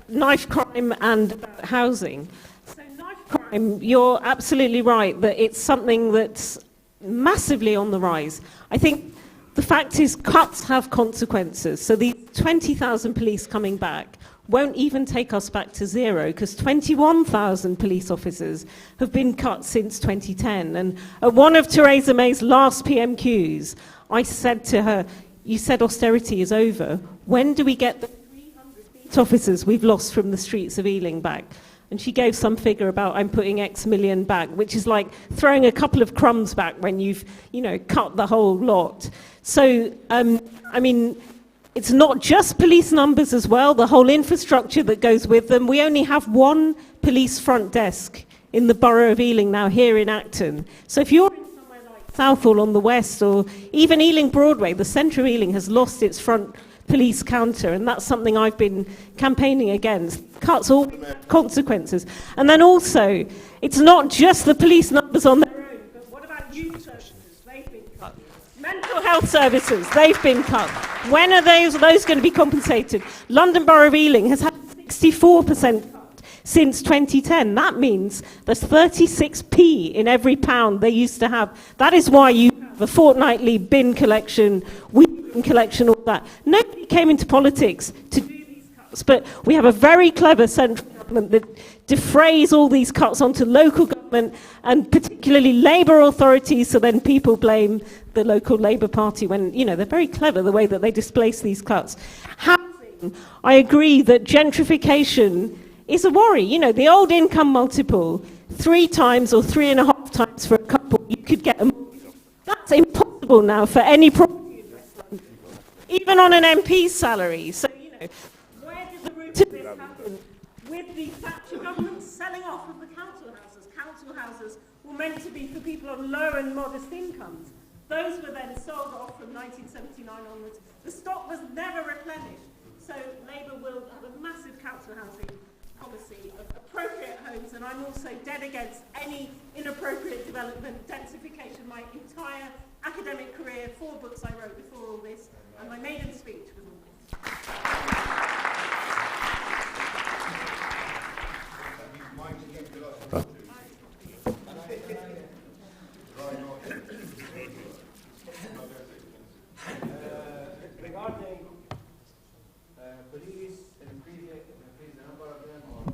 knife crime and about housing. So knife crime, you're absolutely right that it's something that's massively on the rise. I think the fact is cuts have consequences. So these 20,000 police coming back won't even take us back to zero, because 21,000 police officers have been cut since 2010. And at one of Theresa May's last PMQs, I said to her, you said austerity is over. When do we get the 300 police officers we've lost from the streets of Ealing back? And she gave some figure about I'm putting X million back, which is like throwing a couple of crumbs back when you've, cut the whole lot. So, I mean, it's not just police numbers as well, the whole infrastructure that goes with them. We only have one police front desk in the borough of Ealing now, here in Acton. So if you're in somewhere like Southall on the west, or even Ealing Broadway, the centre of Ealing has lost its front police counter, and that's something I've been campaigning against. Cuts all consequences. And then also, it's not just the police numbers on their own, but what about youth services? They've been cut. Mental health services, they've been cut. When are those going to be compensated? London Borough of Ealing has had 64% cut since 2010. That means there's 36p in every pound they used to have. That is why you have a fortnightly bin collection, weekly collection, all that. Nobody came into politics to do these cuts, but we have a very clever central government that defrays all these cuts onto local government, and particularly Labour authorities, so then people blame the local Labour Party when, they're very clever the way that they displace these cuts. Housing, I agree that gentrification is a worry. The old income multiple, 3 times or 3.5 times for a couple, you could get a mortgage. That's impossible now for any property investment, even on an MP's salary. So, where did the root of this happen? With the Thatcher government selling off of the council houses. Council houses were meant to be for people on low and modest incomes. Those were then sold off from 1979 onwards. The stock was never replenished. So Labour will have a massive council housing policy of appropriate homes, and I'm also dead against any inappropriate development, densification. My entire academic career, 4 books I wrote before all this, and my maiden speech was all this. Regarding police, increase the number of them, or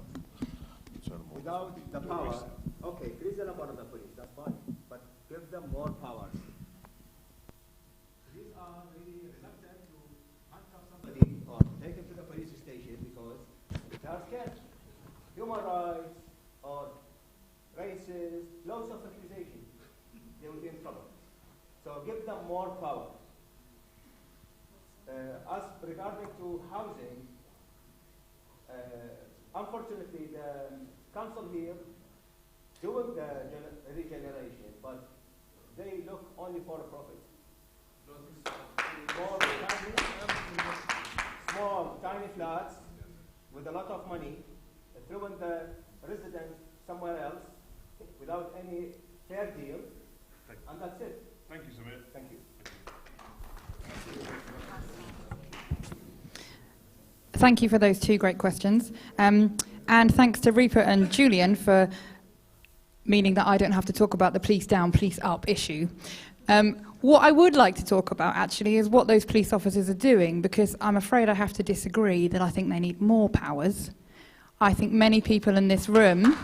without the power, okay, increase the number of the police, that's fine, but give them more powers. These are really reluctant to handcuff somebody or take him to the police station because they are scared. Human rights or racist, loads of accusations, they will be in trouble. So give them more power. As regarding to housing, unfortunately the council here doing the regeneration, but they look only for a profit. Small, tiny flats with a lot of money, throwing the residents somewhere else without any fair deal, and that's it. Thank you, Samir. Thank you. Thank you for those 2 great questions. And thanks to Rupert and Julian for meaning that I don't have to talk about the police down, police up issue. What I would like to talk about, actually, is what those police officers are doing, because I'm afraid I have to disagree that I think they need more powers. I think many people in this room...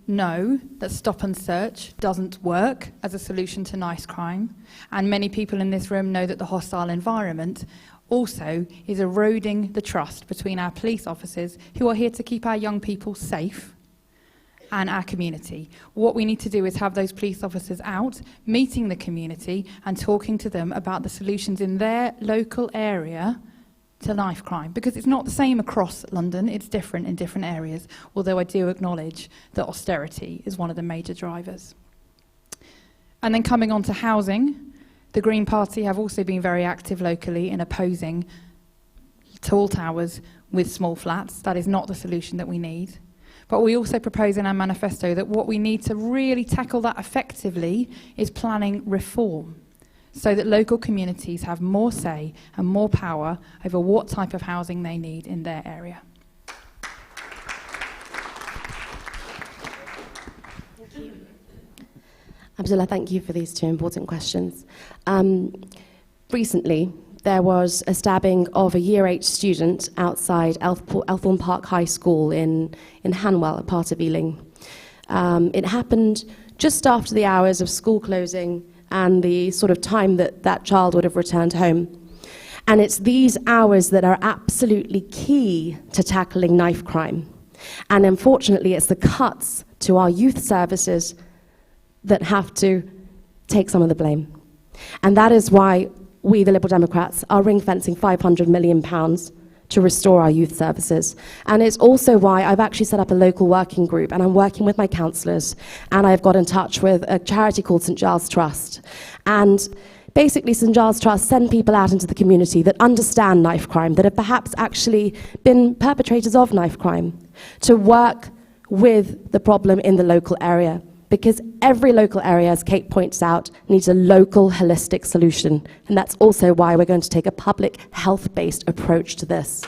know that stop and search doesn't work as a solution to nice crime, and many people in this room know that the hostile environment also is eroding the trust between our police officers, who are here to keep our young people safe, and our community. What we need to do is have those police officers out, meeting the community and talking to them about the solutions in their local area to knife crime, because it's not the same across London, it's different in different areas, although I do acknowledge that austerity is one of the major drivers. And then coming on to housing, the Green Party have also been very active locally in opposing tall towers with small flats. That is not the solution that we need. But we also propose in our manifesto that what we need to really tackle that effectively is planning reform, so that local communities have more say and more power over what type of housing they need in their area. Abdullah, thank you for these two important questions. Recently, there was a stabbing of a Year 8 student outside Elthorne Park High School in Hanwell, a part of Ealing. It happened just after the hours of school closing and the sort of time that that child would have returned home. And it's these hours that are absolutely key to tackling knife crime. And unfortunately, it's the cuts to our youth services that have to take some of the blame. And that is why we, the Liberal Democrats, are ring-fencing £500 million to restore our youth services. And it's also why I've actually set up a local working group, and I'm working with my councillors, and I've got in touch with a charity called St Giles Trust. And basically, St Giles Trust send people out into the community that understand knife crime, that have perhaps actually been perpetrators of knife crime, to work with the problem in the local area. Because every local area, as Kate points out, needs a local holistic solution. And that's also why we're going to take a public health-based approach to this.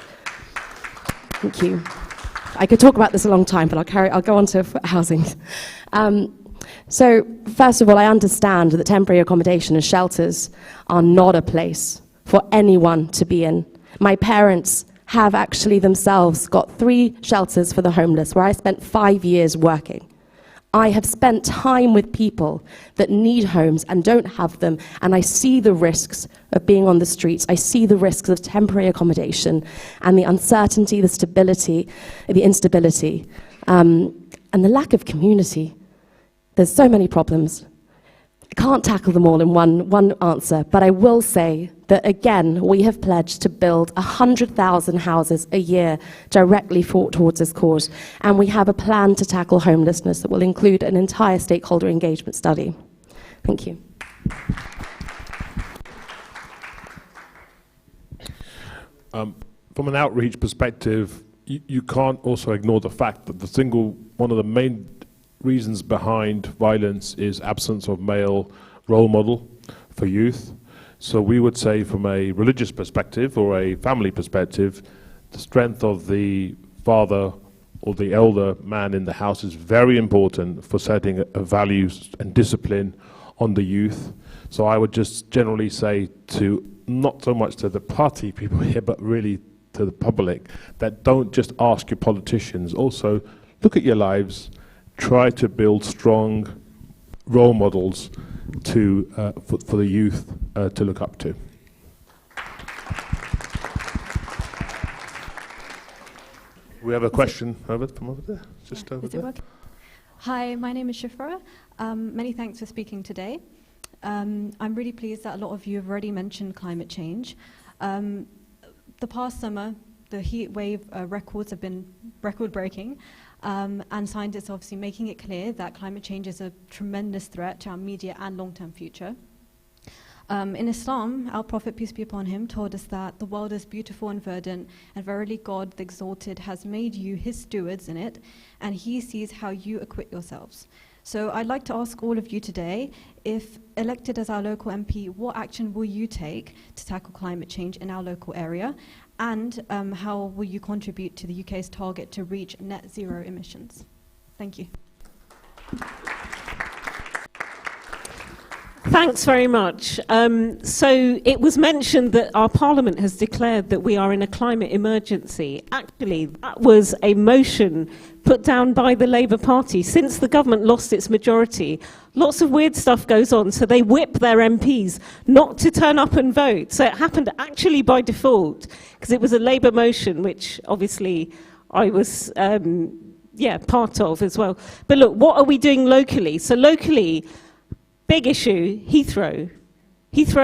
Thank you. I could talk about this a long time, but I'll go on to housing. So, first of all, I understand that temporary accommodation and shelters are not a place for anyone to be in. My parents have actually themselves got 3 shelters for the homeless, where I spent 5 years working. I have spent time with people that need homes and don't have them, and I see the risks of being on the streets. I see the risks of temporary accommodation and the uncertainty, the stability, the instability, and the lack of community. There's so many problems. I can't tackle them all in one answer, but I will say that, again, we have pledged to build 100,000 houses a year directly towards this cause, and we have a plan to tackle homelessness that will include an entire stakeholder engagement study. Thank you. From an outreach perspective, you can't also ignore the fact that one of the main reasons behind violence is absence of male role model for youth. So we would say, from a religious perspective or a family perspective, the strength of the father or the elder man in the house is very important for setting a values and discipline on the youth. So I would just generally say, to not so much to the party people here, but really to the public, that don't just ask your politicians. Also, look at your lives. Try to build strong role models for the youth to look up to. We have a question from over there, just over there. Hi, my name is Shifra. Many thanks for speaking today. I'm really pleased that a lot of you have already mentioned climate change. The past summer, the heat wave records have been record-breaking. And scientists obviously making it clear that climate change is a tremendous threat to our immediate and long-term future. In Islam, our Prophet, peace be upon him, told us that the world is beautiful and verdant, and verily God, the Exalted, has made you his stewards in it, and he sees how you acquit yourselves. So I'd like to ask all of you today, if elected as our local MP, what action will you take to tackle climate change in our local area? And how will you contribute to the UK's target to reach net zero emissions? Thank you. Thanks very much. So it was mentioned that our Parliament has declared that we are in a climate emergency. Actually, that was a motion put down by the Labour Party. Since the government lost its majority, lots of weird stuff goes on, so they whip their MPs not to turn up and vote. So it happened actually by default, because it was a Labour motion, which obviously I was part of as well. But look, what are we doing locally? So locally, big issue, Heathrow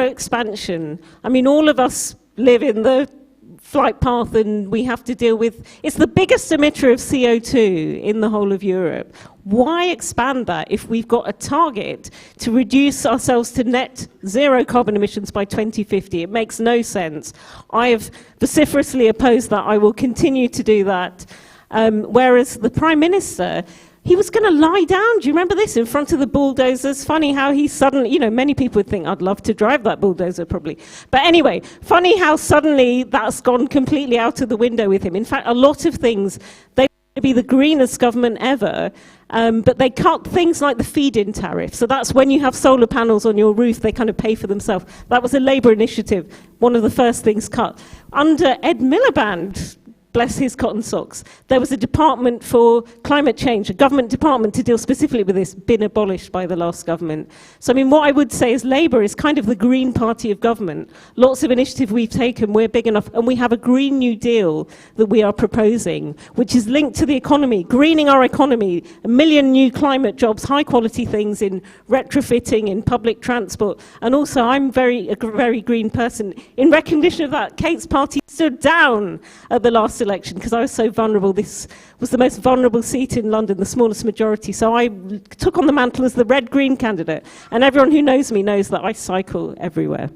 expansion. I mean, all of us live in the flight path, and we have to deal with, it's the biggest emitter of CO2 in the whole of Europe. Why expand that if we've got a target to reduce ourselves to net zero carbon emissions by 2050? It makes no sense. I have vociferously opposed that. I will continue to do that. Whereas the Prime Minister, he was going to lie down, do you remember this, in front of the bulldozers? Funny how he suddenly, many people would think, I'd love to drive that bulldozer probably. But anyway, funny how suddenly that's gone completely out of the window with him. In fact, a lot of things, they want to be the greenest government ever, But they cut things like the feed-in tariff. So that's when you have solar panels on your roof, they kind of pay for themselves. That was a Labour initiative, one of the first things cut. Under Ed Miliband, bless his cotton socks, there was a department for climate change, a government department to deal specifically with this, been abolished by the last government. So I mean, what I would say is Labour is kind of the green party of government. Lots of initiative we've taken, we're big enough, and we have a Green New Deal that we are proposing, which is linked to the economy, greening our economy, 1 million new climate jobs, high quality things in retrofitting, in public transport, and also I'm a very green person. In recognition of that, Kate's party stood down at the last election because I was so vulnerable. This was the most vulnerable seat in London, the smallest majority. So I took on the mantle as the red-green candidate. And everyone who knows me knows that I cycle everywhere.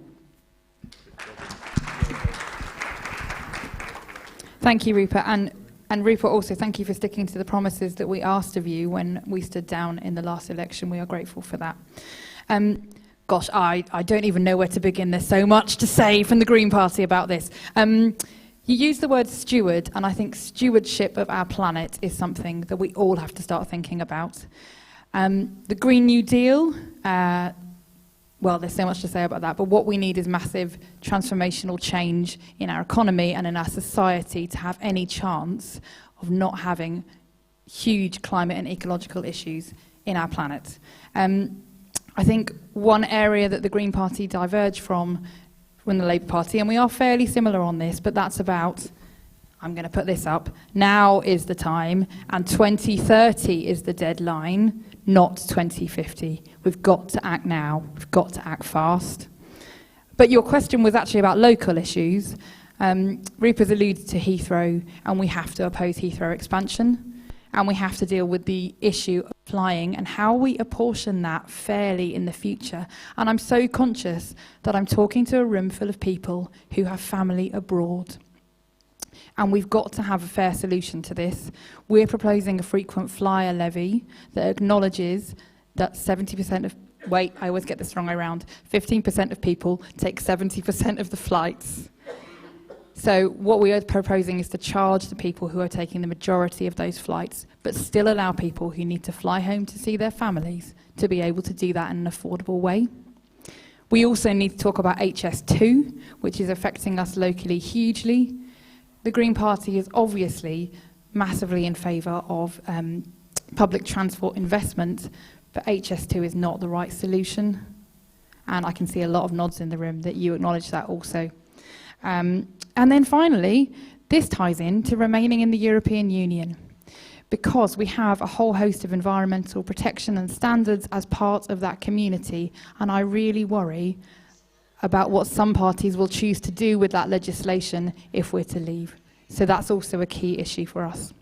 Thank you, Rupert. And Rupert, also, thank you for sticking to the promises that we asked of you when we stood down in the last election. We are grateful for that. Gosh, I don't even know where to begin. There's so much to say from the Green Party about this. You use the word steward, and I think stewardship of our planet is something that we all have to start thinking about. The Green New Deal, well, there's so much to say about that, but what we need is massive transformational change in our economy and in our society to have any chance of not having huge climate and ecological issues in our planet. I think one area that the Green Party diverged from the Labour Party, and we are fairly similar on this, but that's about, I'm going to put this up, now is the time, and 2030 is the deadline, not 2050. We've got to act now. We've got to act fast. But your question was actually about local issues. Rupert's alluded to Heathrow, and we have to oppose Heathrow expansion, and we have to deal with the issue of flying and how we apportion that fairly in the future. And I'm so conscious that I'm talking to a room full of people who have family abroad. And we've got to have a fair solution to this. We're proposing a frequent flyer levy that acknowledges that 70% of, wait, I always get this wrong around, 15% of people take 70% of the flights. So what we are proposing is to charge the people who are taking the majority of those flights, but still allow people who need to fly home to see their families to be able to do that in an affordable way. We also need to talk about HS2, which is affecting us locally hugely. The Green Party is obviously massively in favour of public transport investment, but HS2 is not the right solution. And I can see a lot of nods in the room that you acknowledge that also. And then finally, this ties in to remaining in the European Union, because we have a whole host of environmental protection and standards as part of that community, and I really worry about what some parties will choose to do with that legislation if we're to leave. So that's also a key issue for us.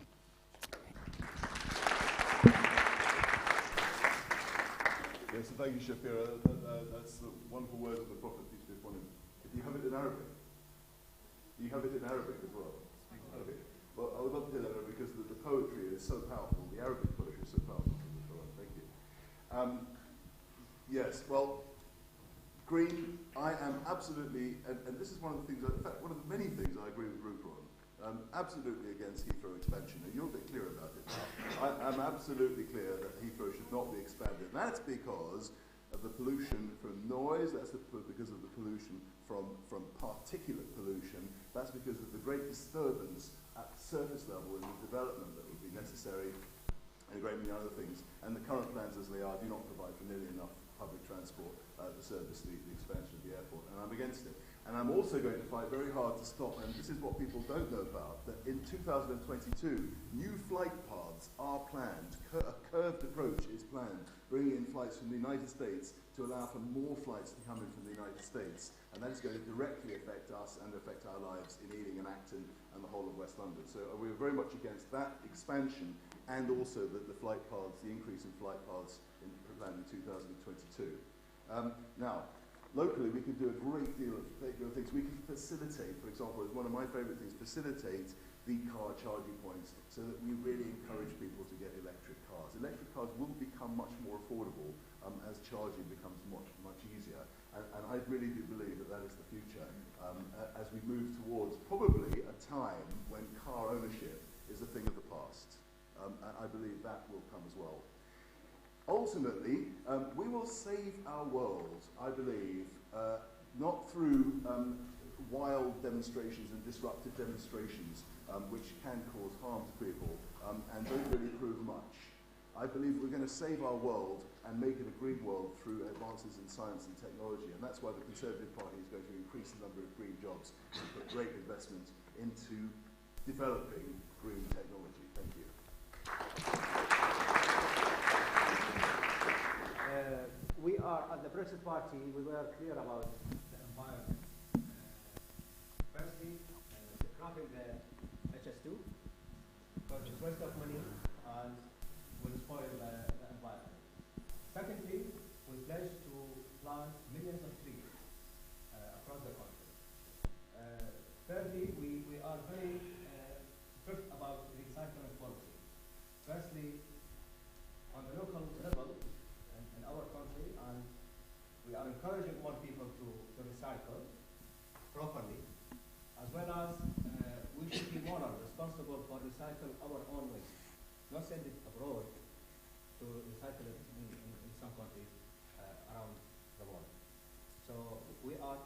Yes, thank you, Shafira. That's the wonderful words of the Prophet, peace be upon him. Do you have it in Arabic? Do you have it in Arabic as well? Arabic. Well, I would love to hear that because the poetry is so powerful. The Arabic poetry is so powerful. Thank you. Yes, well, Green, I am absolutely, and this is one of the things, in fact, one of the many things I agree with Rupert on. I'm absolutely against Heathrow expansion, and you're a bit clear about it. I'm absolutely clear that Heathrow should not be expanded. And that's because of the pollution from noise, that's because of the pollution from particulate pollution, that's because of the great disturbance at the surface level in the development that would be necessary, and a great many other things. And the current plans as they are do not provide for nearly enough public transport to service the expansion of the airport, and I'm against it. And I'm also going to fight very hard to stop, and this is what people don't know about, that in 2022, new flight paths are planned. A curved approach is planned, bringing in flights from the United States to allow for more flights to come in from the United States. And that is going to directly affect us and affect our lives in Ealing and Acton and the whole of West London. So we're very much against that expansion and also the flight paths, the increase in flight paths planned in 2022. Now, locally, we can do a great deal of things. We can facilitate, for example, as one of my favourite things, facilitate the car charging points so that we really encourage people to get electric cars. Electric cars will become much more affordable as charging becomes much easier. And I really do believe that is the future as we move towards probably a time when car ownership is a thing of the past. and I believe that will come as well. Ultimately, we will save our world, I believe, not through wild demonstrations and disruptive demonstrations, which can cause harm to people and don't really prove much. I believe we're going to save our world and make it a green world through advances in science and technology, and that's why the Conservative Party is going to increase the number of green jobs and put great investment into developing green technology. Thank you. We are, at the Brexit Party, we were clear about the environment. Firstly, scrapping the HS2, because it's waste of money and will spoil the environment. Secondly, we pledge to plant millions of trees across the country. Thirdly, we are very strict about recycling policy. Firstly, on the local level in our country, and we are encouraging more people to recycle properly, as well as we should be more responsible for recycling our own waste, not send it abroad to recycle it in some countries around the world. So we are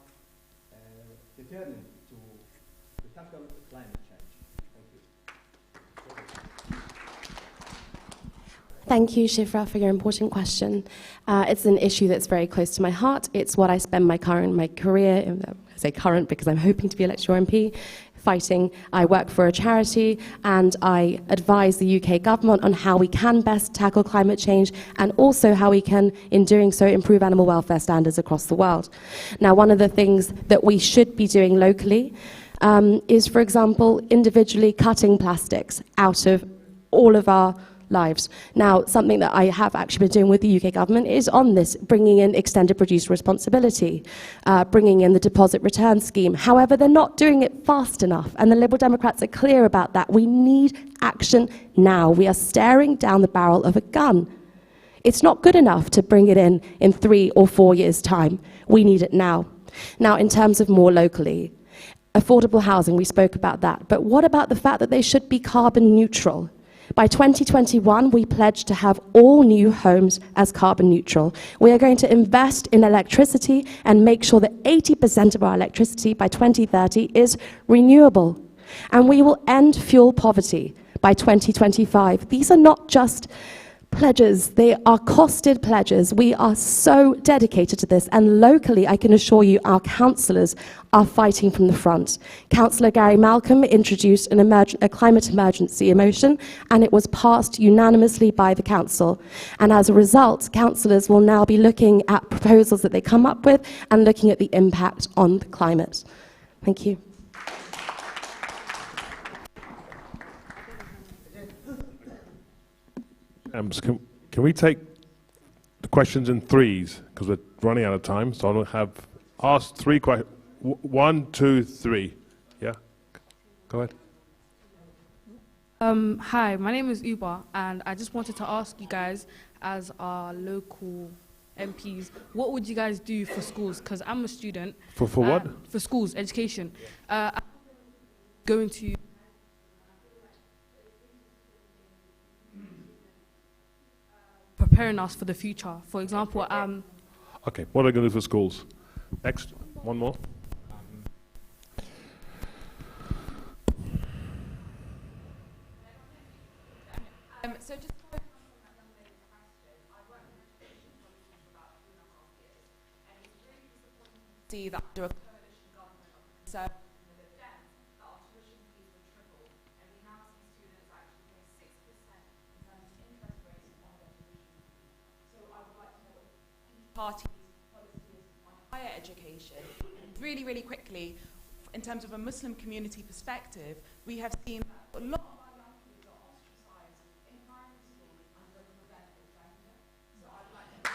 determined to tackle climate change. Thank you. Thank you, Shifra, for your important question. It's an issue that's very close to my heart. It's what I spend my career, I say current because I'm hoping to be elected MP, fighting. I work for a charity and I advise the UK government on how we can best tackle climate change and also how we can, in doing so, improve animal welfare standards across the world. Now, one of the things that we should be doing locally is, for example, individually cutting plastics out of all of our lives. Now, something that I have actually been doing with the UK government is on this, bringing in extended producer responsibility, bringing in the deposit return scheme. However, they're not doing it fast enough, and the Liberal Democrats are clear about that. We need action now. We are staring down the barrel of a gun. It's not good enough to bring it in 3 or 4 years' time. We need it now. Now, in terms of more locally, affordable housing, we spoke about that. But what about the fact that they should be carbon neutral? By 2021, we pledge to have all new homes as carbon neutral. We are going to invest in electricity and make sure that 80% of our electricity by 2030 is renewable. And we will end fuel poverty by 2025. These are not just pledges, they are costed pledges. We are so dedicated to this, and locally, I can assure you, our councillors are fighting from the front. Councillor Gary Malcolm introduced a climate emergency motion, and it was passed unanimously by the council. And as a result, councillors will now be looking at proposals that they come up with and looking at the impact on the climate. Thank you. Can we take the questions in threes, because we're running out of time, so I'll have asked 3 questions. 1, 2, 3. Yeah? Go ahead. Hi, my name is Uba, and I just wanted to ask you guys, as our local MPs, what would you guys do for schools? Because I'm a student. For what? For schools, education. I'm going to... preparing us for the future. For example, Okay, what are they going to do for schools? Next, one more. So just see that under a coalition government of Conservative and the Dems, that our tuition fees will triple, and we now see students actually pay 6% in terms of interest rates on their tuition fees. So I would like to know what each party's policy is on higher education. Really, really quickly, in terms of a Muslim community perspective, we have seen a lot of our young people are ostracized in primary school under a preventative agenda. So I'd like to...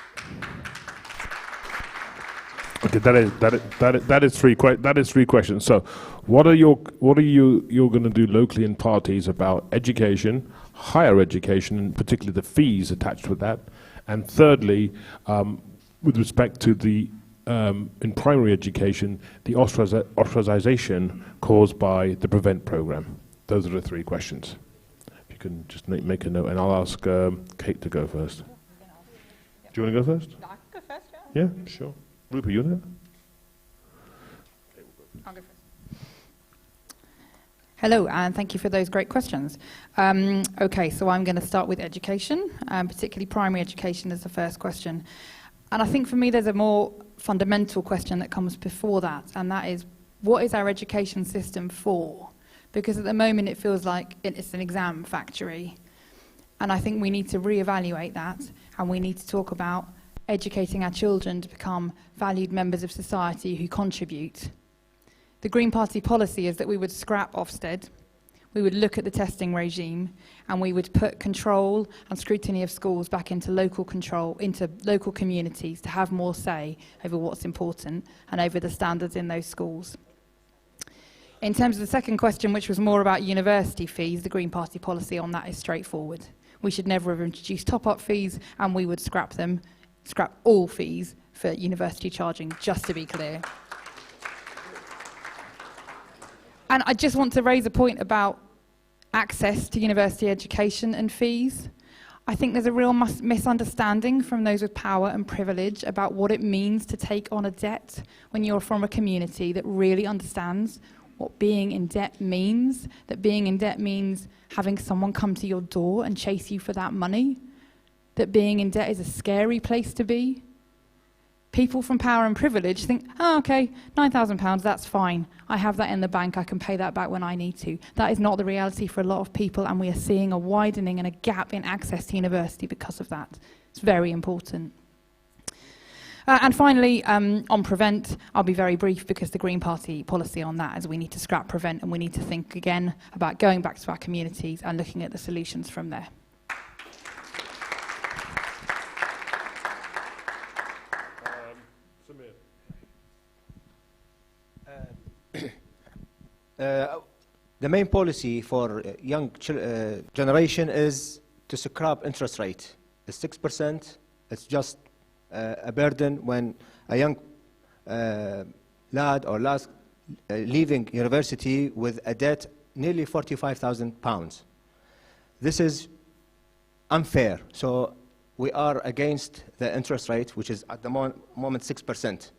Okay, that is 3 questions. So, what are you going to do locally in parties about education, higher education, and particularly the fees attached with that? And thirdly, with respect to the in primary education, the ostracization caused by the Prevent program. Those are the 3 questions. If you can just make a note, and I'll ask Kate to go first. Do you want to go first? I can go first, yeah. Yeah, sure. Rupert, you want to? I'll go first. Hello, and thank you for those great questions. Okay, so I'm going to start with education, particularly primary education as the first question. And I think for me there's a more fundamental question that comes before that, and that is, what is our education system for? Because at the moment it feels like it's an exam factory. And I think we need to reevaluate that, and we need to talk about educating our children to become valued members of society who contribute. The Green Party policy is that we would scrap Ofsted, we would look at the testing regime, and we would put control and scrutiny of schools back into local control, into local communities to have more say over what's important and over the standards in those schools. In terms of the second question, which was more about university fees, the Green Party policy on that is straightforward. We should never have introduced top-up fees, and we would scrap them, scrap all fees for university charging, just to be clear. And I just want to raise a point about access to university education and fees. I think there's a real misunderstanding from those with power and privilege about what it means to take on a debt when you're from a community that really understands what being in debt means, that being in debt means having someone come to your door and chase you for that money, that being in debt is a scary place to be. People from power and privilege think, oh, okay, £9,000, that's fine. I have that in the bank, I can pay that back when I need to. That is not the reality for a lot of people, and we are seeing a widening and a gap in access to university because of that. It's very important. And finally, on Prevent, I'll be very brief because the Green Party policy on that is we need to scrap Prevent, and we need to think again about going back to our communities and looking at the solutions from there. The main policy for young generation is to scrap interest rate. It's 6%. It's just a burden when a young lad or lass leaving university with a debt nearly £45,000. This is unfair. So we are against the interest rate, which is at the moment 6%.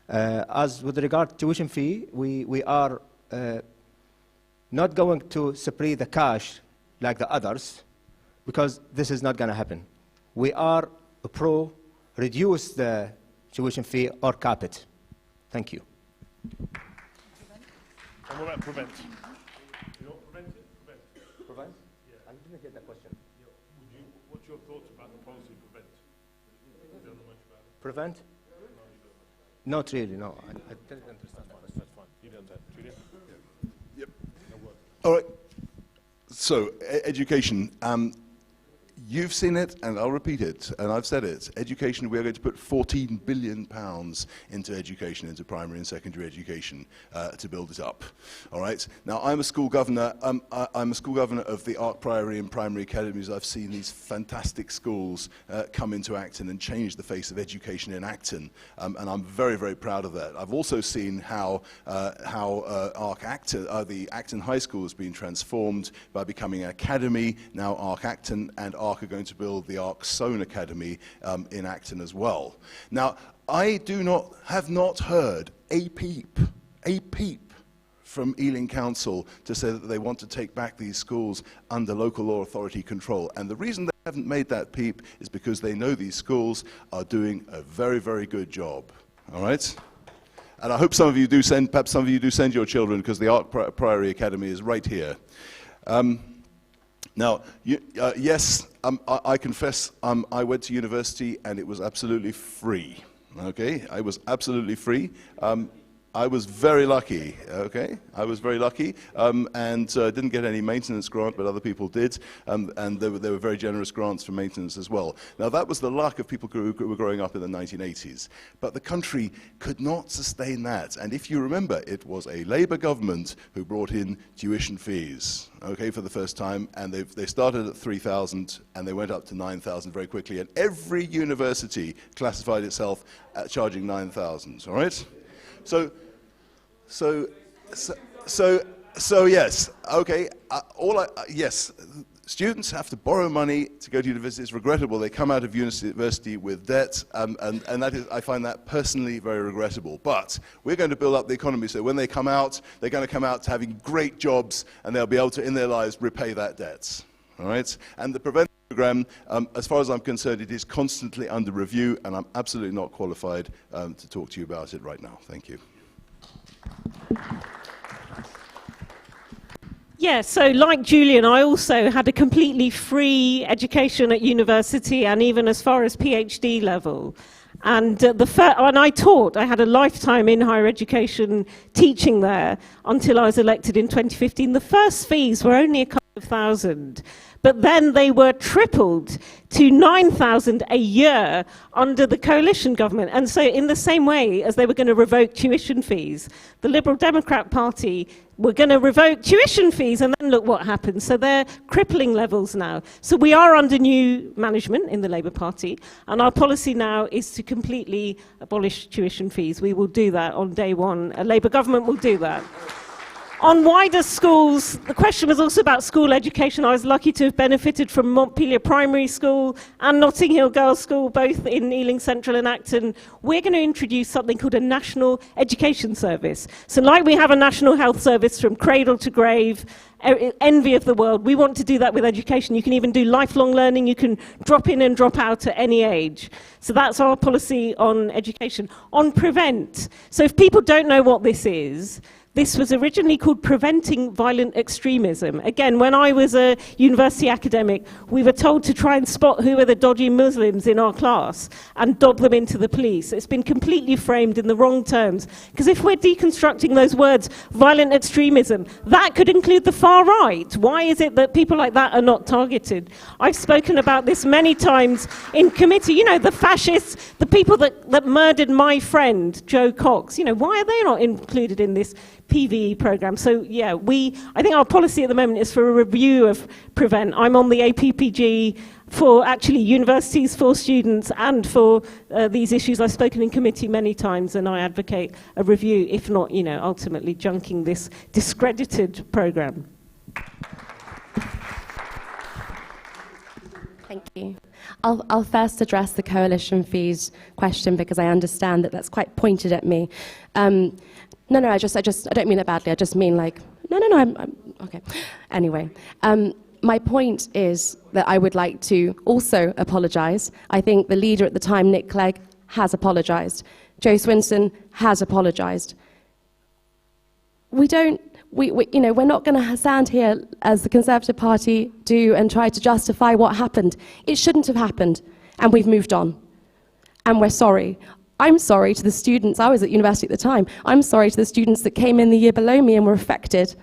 As with regard to tuition fee, we are not going to spray the cash like the others, because this is not going to happen. We are pro reduce the tuition fee or cap it. Thank you. And what about Prevent? You know what Prevent is? Prevent? Yeah. I didn't get that question. Yeah. What's your thoughts about the policy Prevent? You don't know much about it? Prevent? No, you don't know. Not really, no. I didn't understand. That's fine. You don't know. Julia? Yep. All right. So, education. You've seen it, and I'll repeat it, and I've said it. Education, we are going to put £14 billion into education, into primary and secondary education, to build it up. All right? Now, I'm a school governor. I'm a school governor of the Arc Priory and primary academies. I've seen these fantastic schools come into Acton and change the face of education in Acton, and I'm very, very proud of that. I've also seen how Arc Acton, the Acton High School has been transformed by becoming an academy. Now Arc Acton and Arc are going to build the Arc Sohn Academy in Acton as well. Now, I have not heard a peep from Ealing Council to say that they want to take back these schools under local law authority control. And the reason they haven't made that peep is because they know these schools are doing a very, very good job. All right? And I hope some of you do send, perhaps some of you do send your children, because the Arc Priory Academy is right here. Now, yes, I confess, I went to university and it was absolutely free, okay? I was absolutely free. I was very lucky, okay? I was very lucky, and didn't get any maintenance grant, but other people did, and there were very generous grants for maintenance as well. Now, that was the luck of people who were growing up in the 1980s, but the country could not sustain that, and if you remember, it was a Labour government who brought in tuition fees, okay, for the first time, and they started at 3,000, and they went up to 9,000 very quickly, and every university classified itself at charging 9,000, all right? So yes, okay. Yes. Students have to borrow money to go to university. It's regrettable. They come out of university with debt, and that is, I find that personally very regrettable. But we're going to build up the economy so when they come out, they're going to come out having great jobs, and they'll be able to, in their lives, repay that debt. All right? And the prevention program, as far as I'm concerned, it is constantly under review, and I'm absolutely not qualified to talk to you about it right now. Thank you. Yeah, so like Julian, I also had a completely free education at university and even as far as PhD level. And when I taught, I had a lifetime in higher education teaching there until I was elected in 2015. The first fees were only a couple of thousand, but then they were tripled to 9,000 a year under the coalition government. And so in the same way as they were going to revoke tuition fees, the Liberal Democrat Party were going to revoke tuition fees, and then look what happened. So they're crippling levels now. So we are under new management in the Labour Party, and our policy now is to completely abolish tuition fees. We will do that on day one. A Labour government will do that. On wider schools, the question was also about school education. I was lucky to have benefited from Montpelier Primary School and Notting Hill Girls' School, both in Ealing Central and Acton. We're going to introduce something called a National Education Service. So like we have a National Health Service from cradle to grave, envy of the world, we want to do that with education. You can even do lifelong learning. You can drop in and drop out at any age. So that's our policy on education. On prevent, so if people don't know what this is, this was originally called Preventing Violent Extremism. Again, when I was a university academic, we were told to try and spot who were the dodgy Muslims in our class and dob them into the police. It's been completely framed in the wrong terms. Because if we're deconstructing those words, violent extremism, that could include the far right. Why is it that people like that are not targeted? I've spoken about this many times in committee. You know, the fascists, the people that murdered my friend, Joe Cox, you know, why are they not included in this PVE program? So yeah, I think our policy at the moment is for a review of prevent. I'm on the APPG for actually universities, for students, and for these issues. I've spoken in committee many times, and I advocate a review, if not, you know, ultimately junking this discredited program. Thank you. I'll first address the coalition fees question because I understand that that's quite pointed at me. No, I don't mean it badly. I just mean like, no, I'm okay. Anyway, my point is that I would like to also apologise. I think the leader at the time, Nick Clegg, has apologised. Joe Swinson has apologised. We're not going to stand here as the Conservative Party do and try to justify what happened. It shouldn't have happened, and we've moved on, and we're sorry. I'm sorry to the students. I was at university at the time. I'm sorry to the students that came in the year below me and were affected.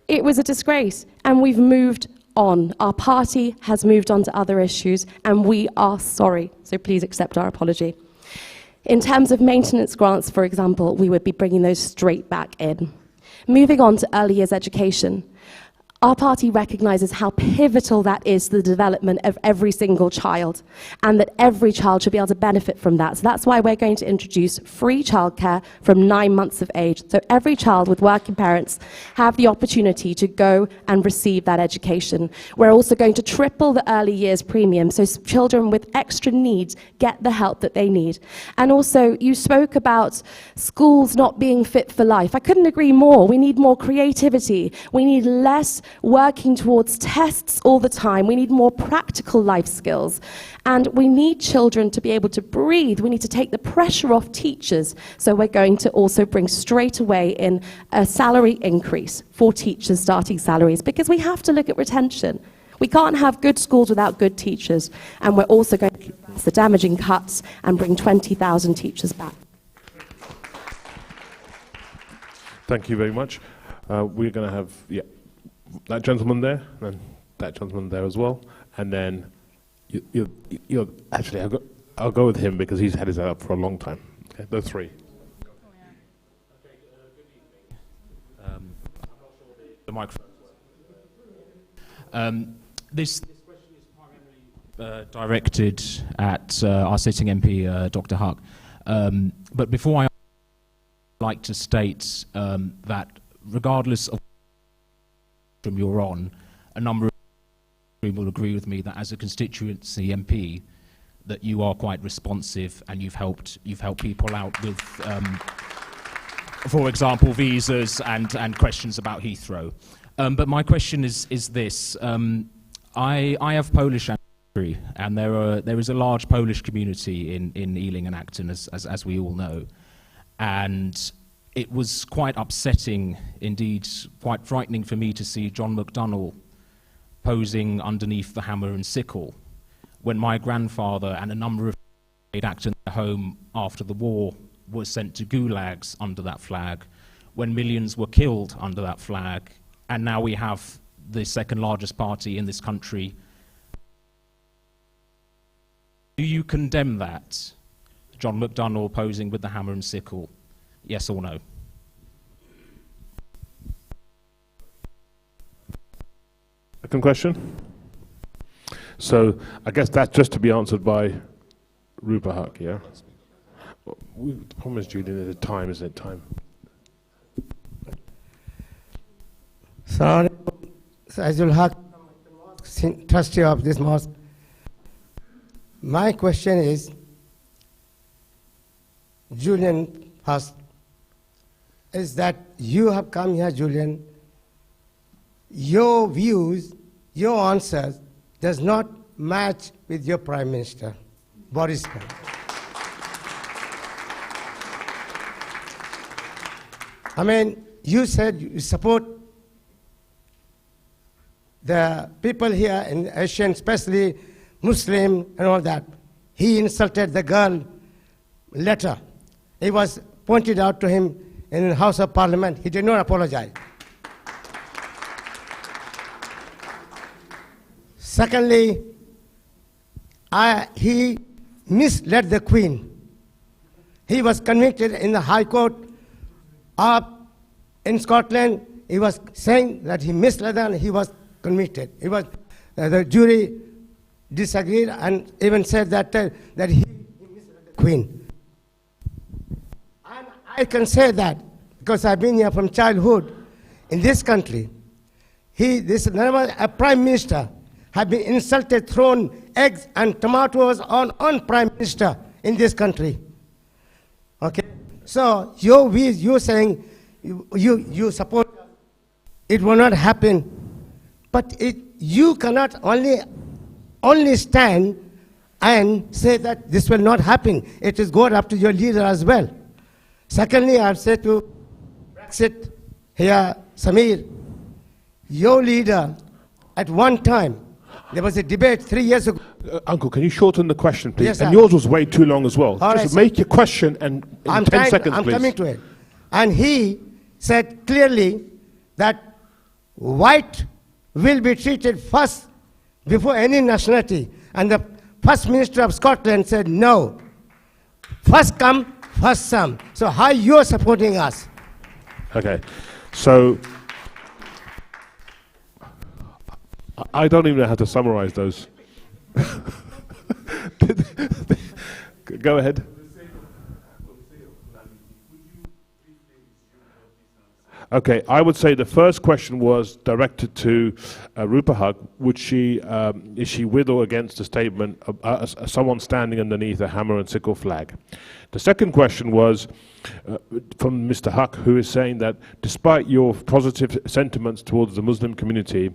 It was a disgrace, and we've moved on. Our party has moved on to other issues, and we are sorry. So please accept our apology. In terms of maintenance grants, for example, we would be bringing those straight back in. Moving on to early years education. Our party recognises how pivotal that is to the development of every single child, and that every child should be able to benefit from that. So that's why we're going to introduce free childcare from 9 months of age. So every child with working parents have the opportunity to go and receive that education. We're also going to triple the early years premium, so children with extra needs get the help that they need. And also, you spoke about schools not being fit for life. I couldn't agree more. We need more creativity. We need less working towards tests all the time. We need more practical life skills. And we need children to be able to breathe. We need to take the pressure off teachers. So we're going to also bring straight away in a salary increase for teachers' starting salaries, because we have to look at retention. We can't have good schools without good teachers. And we're also going to address the damaging cuts and bring 20,000 teachers back. Thank you very much. We're going to have that gentleman there, and that gentleman there as well, and then you're actually I'll go with him because he's had his hand up for a long time. Okay, those three. The microphone. This question is primarily directed at our sitting MP, Dr. Huck. But before I'd like to state that regardless of you're on, a number of will agree with me that as a constituency MP, that you are quite responsive and you've helped people out with, for example, visas and questions about Heathrow. But my question is this: I have Polish ancestry, and there is a large Polish community in Ealing and Acton, as we all know, and it was quite upsetting, indeed quite frightening for me to see John McDonnell posing underneath the hammer and sickle when my grandfather and a number of made Acton their home after the war were sent to gulags under that flag, when millions were killed under that flag, and now we have the second largest party in this country. Do you condemn that, John McDonnell posing with the hammer and sickle? Yes or no? Second question. So I guess that's just to be answered by Rupa Huq, yeah? The problem is, Julian, is time, isn't it? Time. Saizul Haq, trustee of this mosque. My question is, Julian asked, is that you have come here, Julian, your views, your answers does not match with your Prime Minister, Boris Johnson. I mean, you said you support the people here in Asian, especially Muslim and all that. He insulted the girl letter. It was pointed out to him in the House of Parliament. He did not apologize. Secondly, he misled the Queen. He was convicted in the High Court in Scotland. He was saying that he misled her and he was convicted. It was, the jury disagreed and even said that he misled the Queen. And I can say that because I've been here from childhood in this country. A Prime Minister have been insulted, thrown eggs and tomatoes on Prime Minister in this country. Okay? So you're saying you support it will not happen, but you cannot only stand and say that this will not happen. It is God up to your leader as well. Secondly, I've said to Brexit here, Samir, your leader at one time, there was a debate 3 years ago. Uncle, can you shorten the question, please? Yes, and sir. yours was way too long as well. All Just right, make your question and in 10 seconds, I'm please. coming to it. And he said clearly that white will be treated first before any nationality. And the First Minister of Scotland said no. First come, first some. So how you're supporting us? Okay, so I don't even know how to summarize those. Go ahead. Okay, I would say the first question was directed to Rupa Huq. Is she with or against the statement of someone standing underneath a hammer and sickle flag? The second question was from Mr. Huq, who is saying that despite your positive sentiments towards the Muslim community,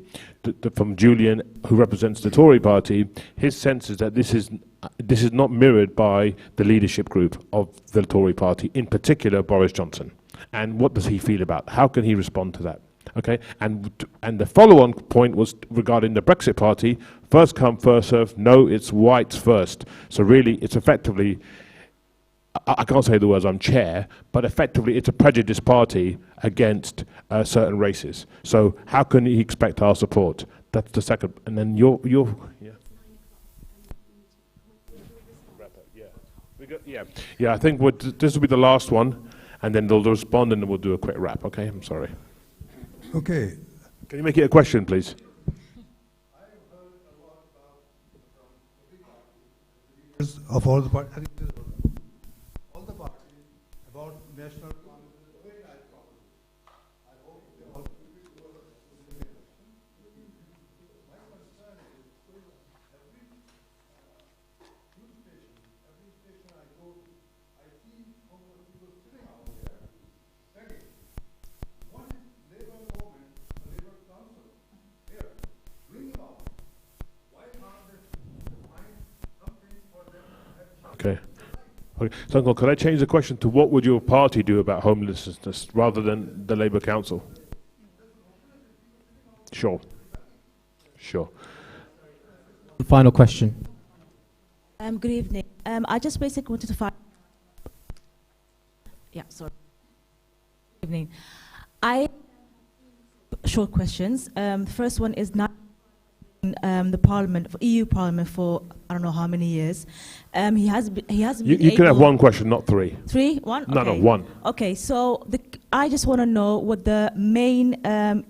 from Julian, who represents the Tory party, his sense is that this is not mirrored by the leadership group of the Tory party, in particular Boris Johnson. And what does he feel about? How can he respond to that? Okay, and the follow-on point was regarding the Brexit party. First come, first serve. No, it's whites first. So really, it's effectively, I can't say the words I'm chair, but effectively it's a prejudiced party against certain races. So how can he expect our support? That's the second. And then yeah. Yeah, I think this will be the last one. And then they'll respond and then we'll do a quick wrap, okay? I'm sorry. Okay. Can you make it a question, please? Of all the parties, about national. Okay. So, Uncle, could I change the question to what would your party do about homelessness rather than the Labour Council? Sure. Sure. Final question. Good evening. I just basically wanted to find... Yeah, sorry. Good evening. Short questions. The first one is not the Parliament, for EU Parliament, for I don't know how many years. He hasn't been You can have one question, not three. Three? One? No, okay. no, one. Okay, so I just want to know what the main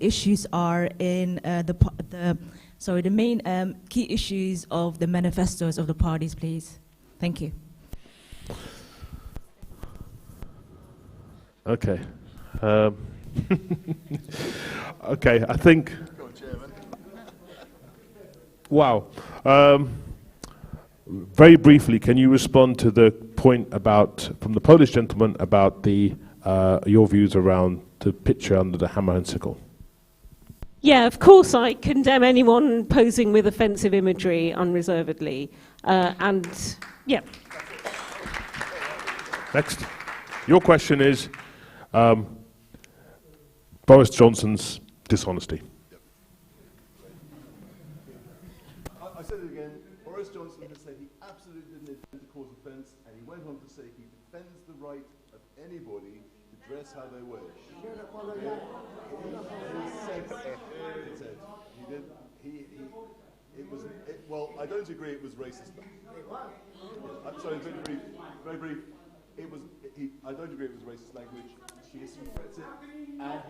issues are in the main key issues of the manifestos of the parties, please. Thank you. Okay. Okay, I think... Wow. Very briefly, can you respond to the point from the Polish gentleman about your views around the picture under the hammer and sickle? Yeah, of course I condemn anyone posing with offensive imagery unreservedly. And, yeah. Next. Your question is Boris Johnson's dishonesty. I said it again. Boris Johnson has said he absolutely didn't intend to cause offence, and he went on to say he defends the right of anybody to dress how they wish. Well, I don't agree it was racist. I'm sorry, very brief. I don't agree it was racist language. He threats it, and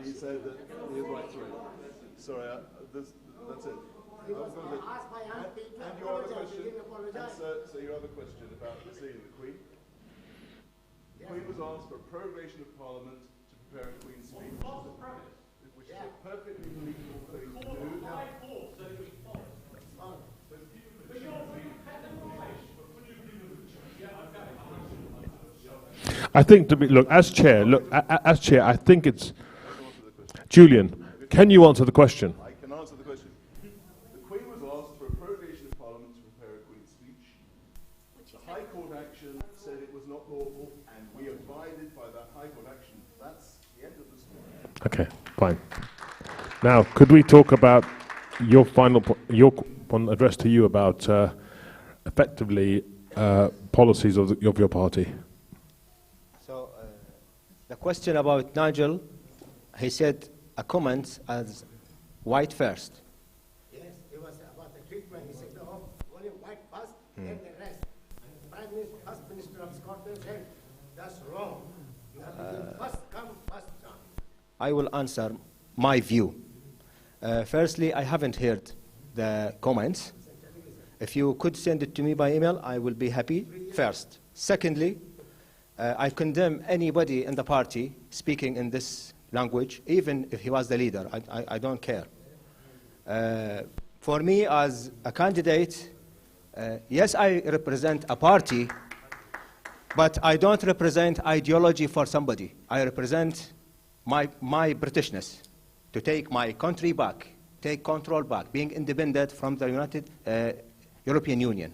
he said that he has right to it. Sorry, that's it. And your other question, so your other question about seeing the Queen. The Queen was asked for a prorogation of Parliament to prepare a Queen's speech, which is a perfectly legal thing to do. I think as chair, I think it's Julian. Can you answer the question? I can answer the question. The Queen was asked for a prorogation of Parliament to prepare a Queen's speech. The High Court action said it was not lawful, and we abided by that High Court action. That's the end of the story. Okay, fine. Now, could we talk about your one addressed to you about effectively policies of your party? So, the question about Nigel, he said a comment as white first. Yes, it was about the treatment. He said, no, only white first, then the rest. And the Prime Minister, First Minister of Scotland said, that's wrong. You have to do first come, first serve. I will answer my view. Firstly, I haven't heard the comments. If you could send it to me by email, I will be happy, first. Secondly, I condemn anybody in the party speaking in this language, even if he was the leader. I don't care. For me, as a candidate, yes, I represent a party, but I don't represent ideology for somebody. I represent my Britishness, to take my country back, take control back, being independent from the European Union.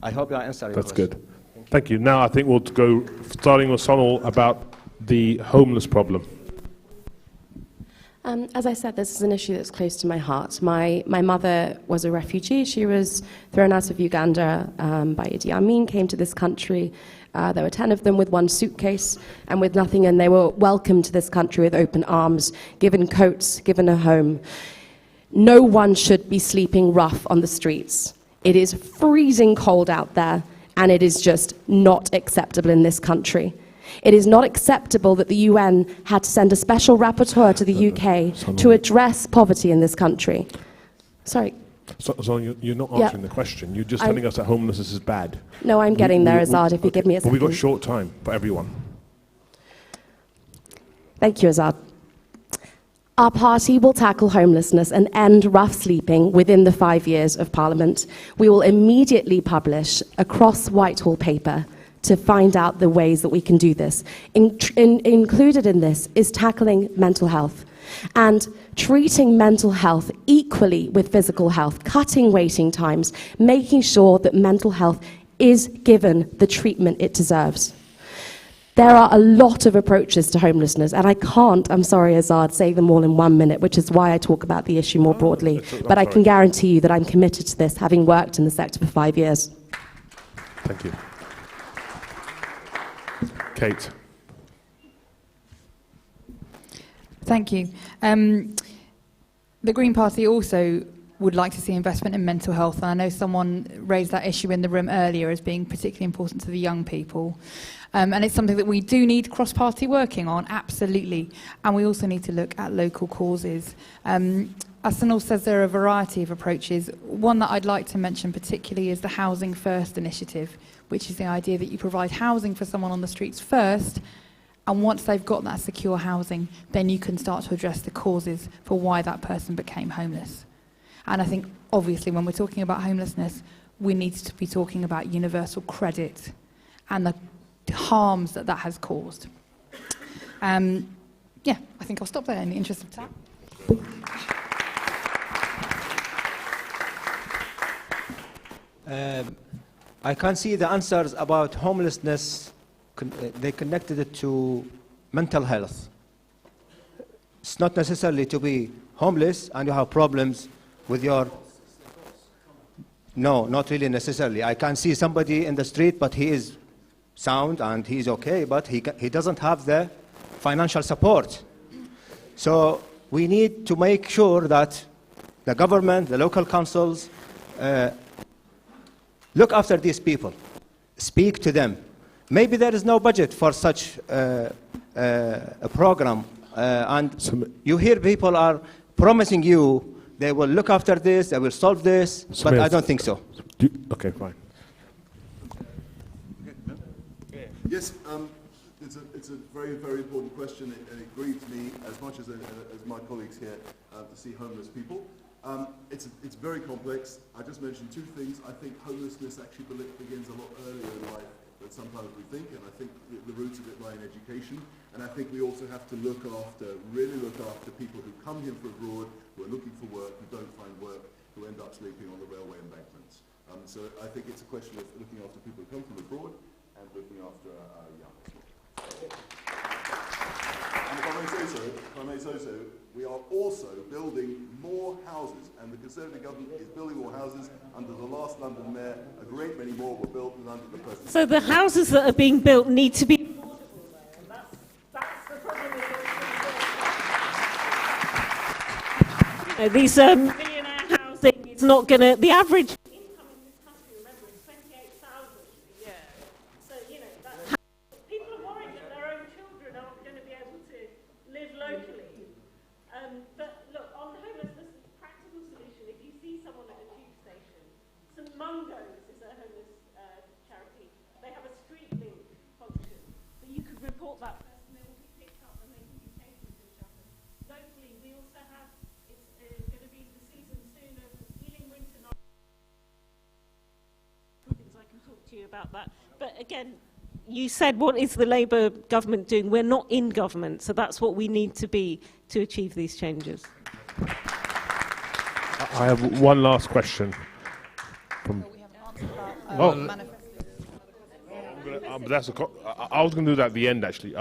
I hope I answered your question. That's good. Thank you. Now I think we'll go, starting with Sonal, about the homeless problem. As I said, this is an issue that's close to my heart. My mother was a refugee. She was thrown out of Uganda by Idi Amin, came to this country. There were 10 of them with one suitcase and with nothing, and they were welcomed to this country with open arms, given coats, given a home. No one should be sleeping rough on the streets. It is freezing cold out there, and it is just not acceptable in this country. It is not acceptable that the UN had to send a special rapporteur to the UK to address poverty in this country. Sorry. So you're not answering the question. You're just telling us that homelessness is bad. No, I'm getting there, Azad, if you give me a second. We've got short time for everyone. Thank you, Azad. Our party will tackle homelessness and end rough sleeping within the 5 years of Parliament. We will immediately publish a cross-Whitehall paper to find out the ways that we can do this. Included in this is tackling mental health and treating mental health equally with physical health, cutting waiting times, making sure that mental health is given the treatment it deserves. There are a lot of approaches to homelessness, and I can't, I'm sorry, Azad, say them all in 1 minute, which is why I talk about the issue more broadly. But I can guarantee you that I'm committed to this, having worked in the sector for 5 years. Thank you. Kate. Thank you. The Green Party also would like to see investment in mental health, and I know someone raised that issue in the room earlier as being particularly important to the young people. And it's something that we do need cross-party working on, absolutely. And we also need to look at local causes. As Sunil says, there are a variety of approaches. One that I'd like to mention particularly is the Housing First initiative, which is the idea that you provide housing for someone on the streets first, and once they've got that secure housing, then you can start to address the causes for why that person became homeless. And I think, obviously, when we're talking about homelessness, we need to be talking about universal credit and the harms that that has caused. Yeah, I think I'll stop there in the interest of time. I can see the answers about homelessness, they connected it to mental health. It's not necessarily to be homeless and you have problems with your... No, not really necessarily. I can see somebody in the street, but he is sound and he's okay, but he doesn't have the financial support. So we need to make sure that the government, the local councils, look after these people, speak to them. Maybe there is no budget for such a program, and you hear people are promising you they will look after this, they will solve this, but I don't think so. Okay, fine. Yes, it's a very, very important question, and it grieves me as much as my colleagues here to see homeless people. It's very complex. I just mentioned two things. I think homelessness actually begins a lot earlier in life than sometimes we think, and I think the roots of it lie in education. And I think we also have to really look after people who come here from abroad, who are looking for work, who don't find work, who end up sleeping on the railway embankments. So I think it's a question of looking after people who come from abroad and looking after our young. And if I may say so, we are also building more houses, and the Conservative government is building more houses. Under the last London mayor, a great many more were built than under the present. So the houses that are being built need to be... That's the problem with it. These millionaire housing, it's not going to... The average income in this country, remember, is 28,000 a year. So, people are worried that their own children aren't going to be able to live locally. But look, on homelessness, the practical solution, if you see someone at a tube station, St Mungo's is a homeless charity. They have a street link function. So you could report that person, they will be picked up and they can be taken to the shelter. Locally, we also have, it's going to be the season soon of Ealing Winter Night. I can talk to you about that. But again, you said, what is the Labour government doing? We're not in government, so that's what we need to be to achieve these changes. I have one last question. I was going to do that at the end, actually.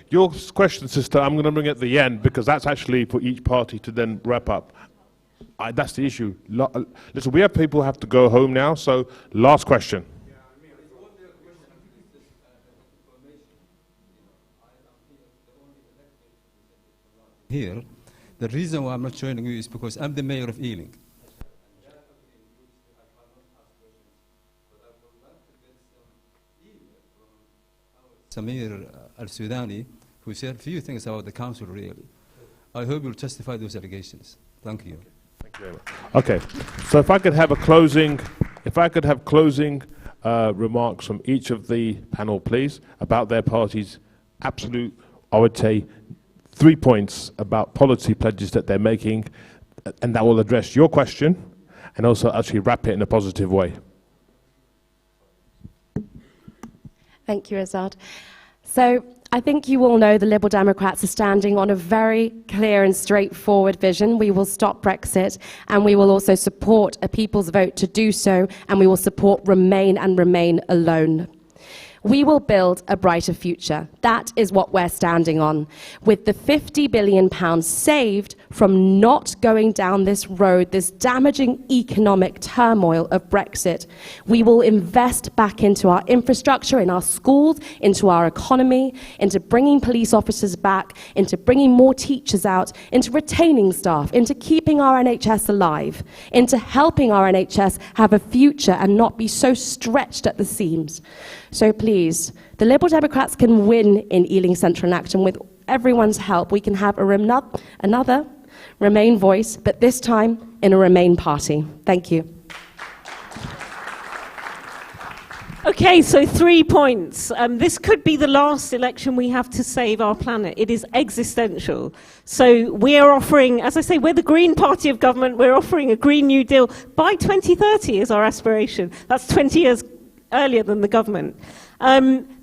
Your question, sister, I'm going to bring at the end, because that's actually for each party to then wrap up. That's the issue. Listen, we have people who have to go home now, so last question. Here, the reason why I'm not joining you is because I'm the mayor of Ealing. Samir Al-Sudani, who said a few things about the council, really. I hope you'll justify those allegations. Thank you. Thank you very much. Okay, so if I could have closing remarks from each of the panel, please, about their party's absolute, I would say, 3 points about policy pledges that they're making, and that will address your question, and also actually wrap it in a positive way. Thank you, Azad. So I think you all know the Liberal Democrats are standing on a very clear and straightforward vision. We will stop Brexit, and we will also support a people's vote to do so, and we will support Remain and Remain alone. We will build a brighter future. That is what we're standing on. With the £50 billion saved from not going down this road, this damaging economic turmoil of Brexit, we will invest back into our infrastructure, in our schools, into our economy, into bringing police officers back, into bringing more teachers out, into retaining staff, into keeping our NHS alive, into helping our NHS have a future and not be so stretched at the seams. So please, the Liberal Democrats can win in Ealing Central and Acton with everyone's help. We can have another Remain voice, but this time in a Remain party. Thank you. Okay, so 3 points. This could be the last election we have to save our planet. It is existential. So we are offering, as I say, we're the Green Party of government. We're offering a Green New Deal by 2030 is our aspiration. That's 20 years earlier than the government.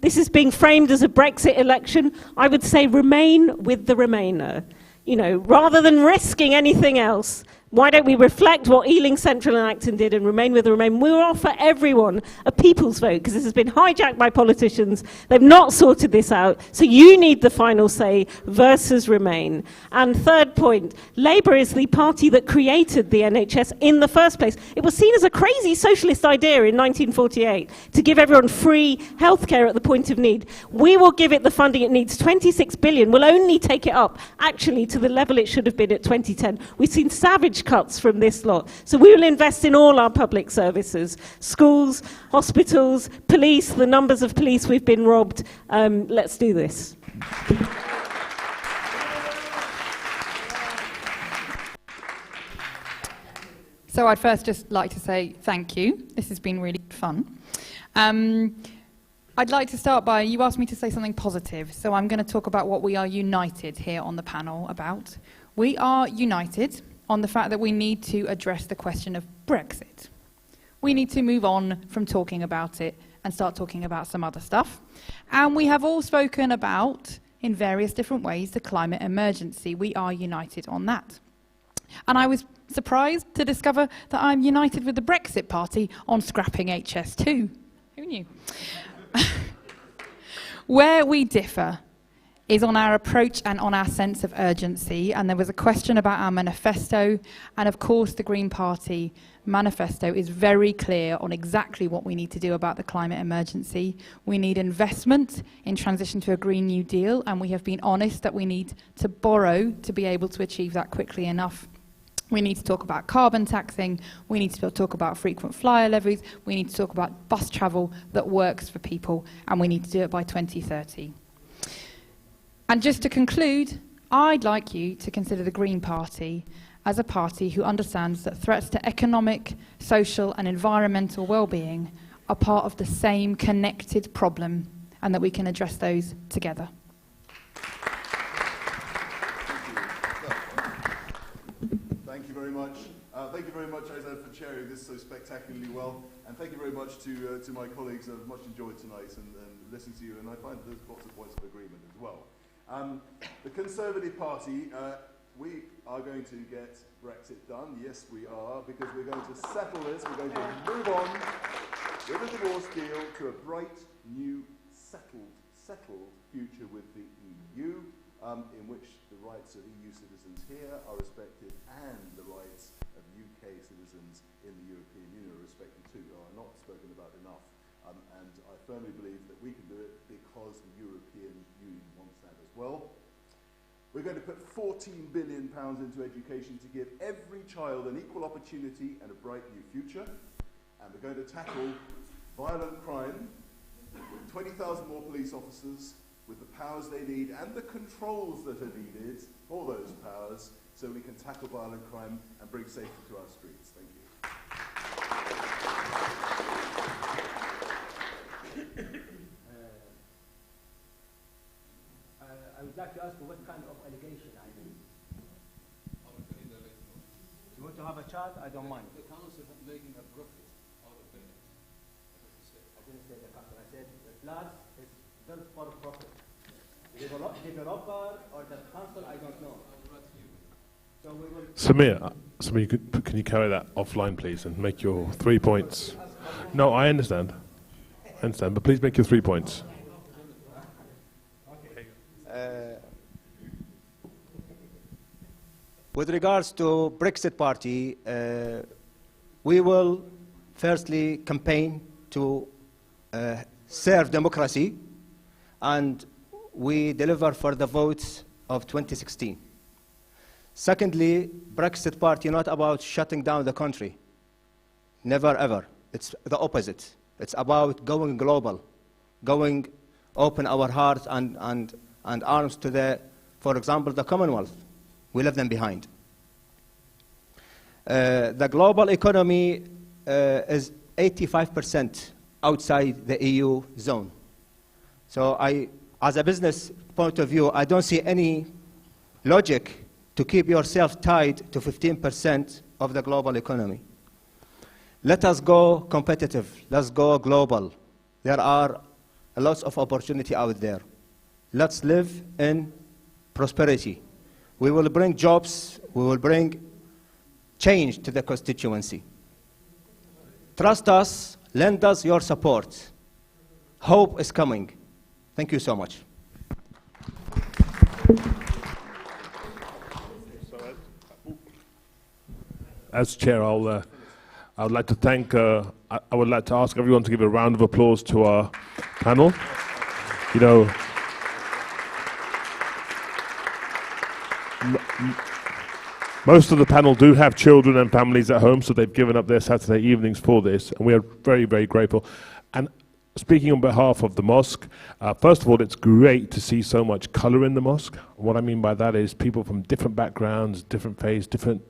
This is being framed as a Brexit election. I would say Remain with the Remainer. You know, rather than risking anything else, why don't we reflect what Ealing Central and Acton did and Remain with the Remain? We'll offer everyone a people's vote, because this has been hijacked by politicians. They've not sorted this out. So you need the final say versus Remain. And third point, Labour is the party that created the NHS in the first place. It was seen as a crazy socialist idea in 1948 to give everyone free healthcare at the point of need. We will give it the funding it needs. 26 billion will only take it up, actually, to the level it should have been at 2010. We've seen savage cuts from this lot. So we will invest in all our public services, schools, hospitals, police, the numbers of police we've been robbed. Let's do this. So I'd first just like to say thank you. This has been really fun. I'd like to start by, you asked me to say something positive, so I'm going to talk about what we are united here on the panel about. We are united on the fact that we need to address the question of Brexit. We need to move on from talking about it and start talking about some other stuff. And we have all spoken about, in various different ways, the climate emergency. We are united on that. And I was surprised to discover that I'm united with the Brexit Party on scrapping HS2. Who knew? Where we differ is on our approach and on our sense of urgency. And there was a question about our manifesto. And of course, the Green Party manifesto is very clear on exactly what we need to do about the climate emergency. We need investment in transition to a Green New Deal. And we have been honest that we need to borrow to be able to achieve that quickly enough. We need to talk about carbon taxing. We need to talk about frequent flyer levies. We need to talk about bus travel that works for people. And we need to do it by 2030. And just to conclude, I'd like you to consider the Green Party as a party who understands that threats to economic, social and environmental well-being are part of the same connected problem, and that we can address those together. Thank you very much. Thank you very much, Azad, for chairing this so spectacularly well. And thank you very much to my colleagues. I've much enjoyed tonight and listened to you, and I find there's lots of points of agreement as well. The Conservative Party, we are going to get Brexit done. Yes, we are, because we're going to settle this. We're going to move on with a divorce deal to a bright, new, settled future with the EU, in which the rights of EU citizens here are respected and the rights of UK citizens in the European Union are respected too. They are not spoken about enough. And I firmly believe that we can do it because the European Union wants that as well. We're going to put £14 billion into education to give every child an equal opportunity and a bright new future. And we're going to tackle violent crime with 20,000 more police officers, with the powers they need and the controls that are needed for those powers, so we can tackle violent crime and bring safety to our streets. Thank you. I would like to ask you what kind of allegation I mean. You want to have a child? I don't mind. The council making a profit out of it. I didn't say the council. I said the blood is built for profit. developer or the council, I don't know. So we will Samir, can you carry that offline, please, and make your 3 points? No, I understand, but please make your 3 points. With regards to Brexit Party, we will firstly campaign to serve democracy, and we deliver for the votes of 2016. Secondly, Brexit Party not about shutting down the country. Never ever. It's the opposite. It's about going global, going open our hearts and arms to the, for example, the Commonwealth. We left them behind. The global economy is 85% outside the EU zone. So as a business point of view, I don't see any logic to keep yourself tied to 15% of the global economy. Let us go competitive. Let's go global. There are lots of opportunity out there. Let's live in prosperity. We will bring jobs. We will bring change to the constituency. Trust us. Lend us your support. Hope is coming. Thank you so much. As chair, I would like to thank. I would like to ask everyone to give a round of applause to our panel. You know, most of the panel do have children and families at home, so they've given up their Saturday evenings for this, and we are very, very grateful. And speaking on behalf of the mosque, first of all, it's great to see so much colour in the mosque. What I mean by that is people from different backgrounds, different faiths, different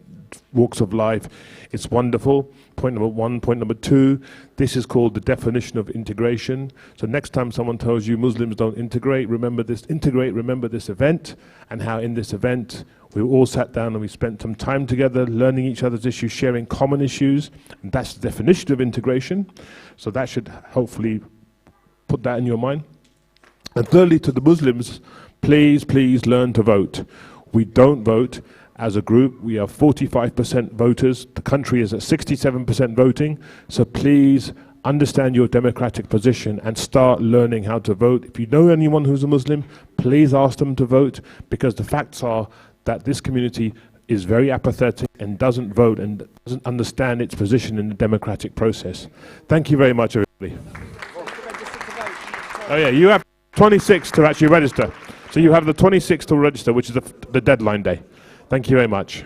walks of life. It's wonderful. Point number one. Point number two, this is called the definition of integration. So next time someone tells you Muslims don't integrate, remember this event, and how in this event we all sat down and we spent some time together learning each other's issues, sharing common issues, and that's the definition of integration. So that should hopefully put that in your mind. And thirdly, to the Muslims, please, please learn to vote. We don't vote. As a group, we are 45% voters. The country is at 67% voting. So please understand your democratic position and start learning how to vote. If you know anyone who's a Muslim, please ask them to vote, because the facts are that this community is very apathetic and doesn't vote and doesn't understand its position in the democratic process. Thank you very much, everybody. Oh yeah, you have 26 to actually register. So you have the 26th to register, which is the deadline day. Thank you very much.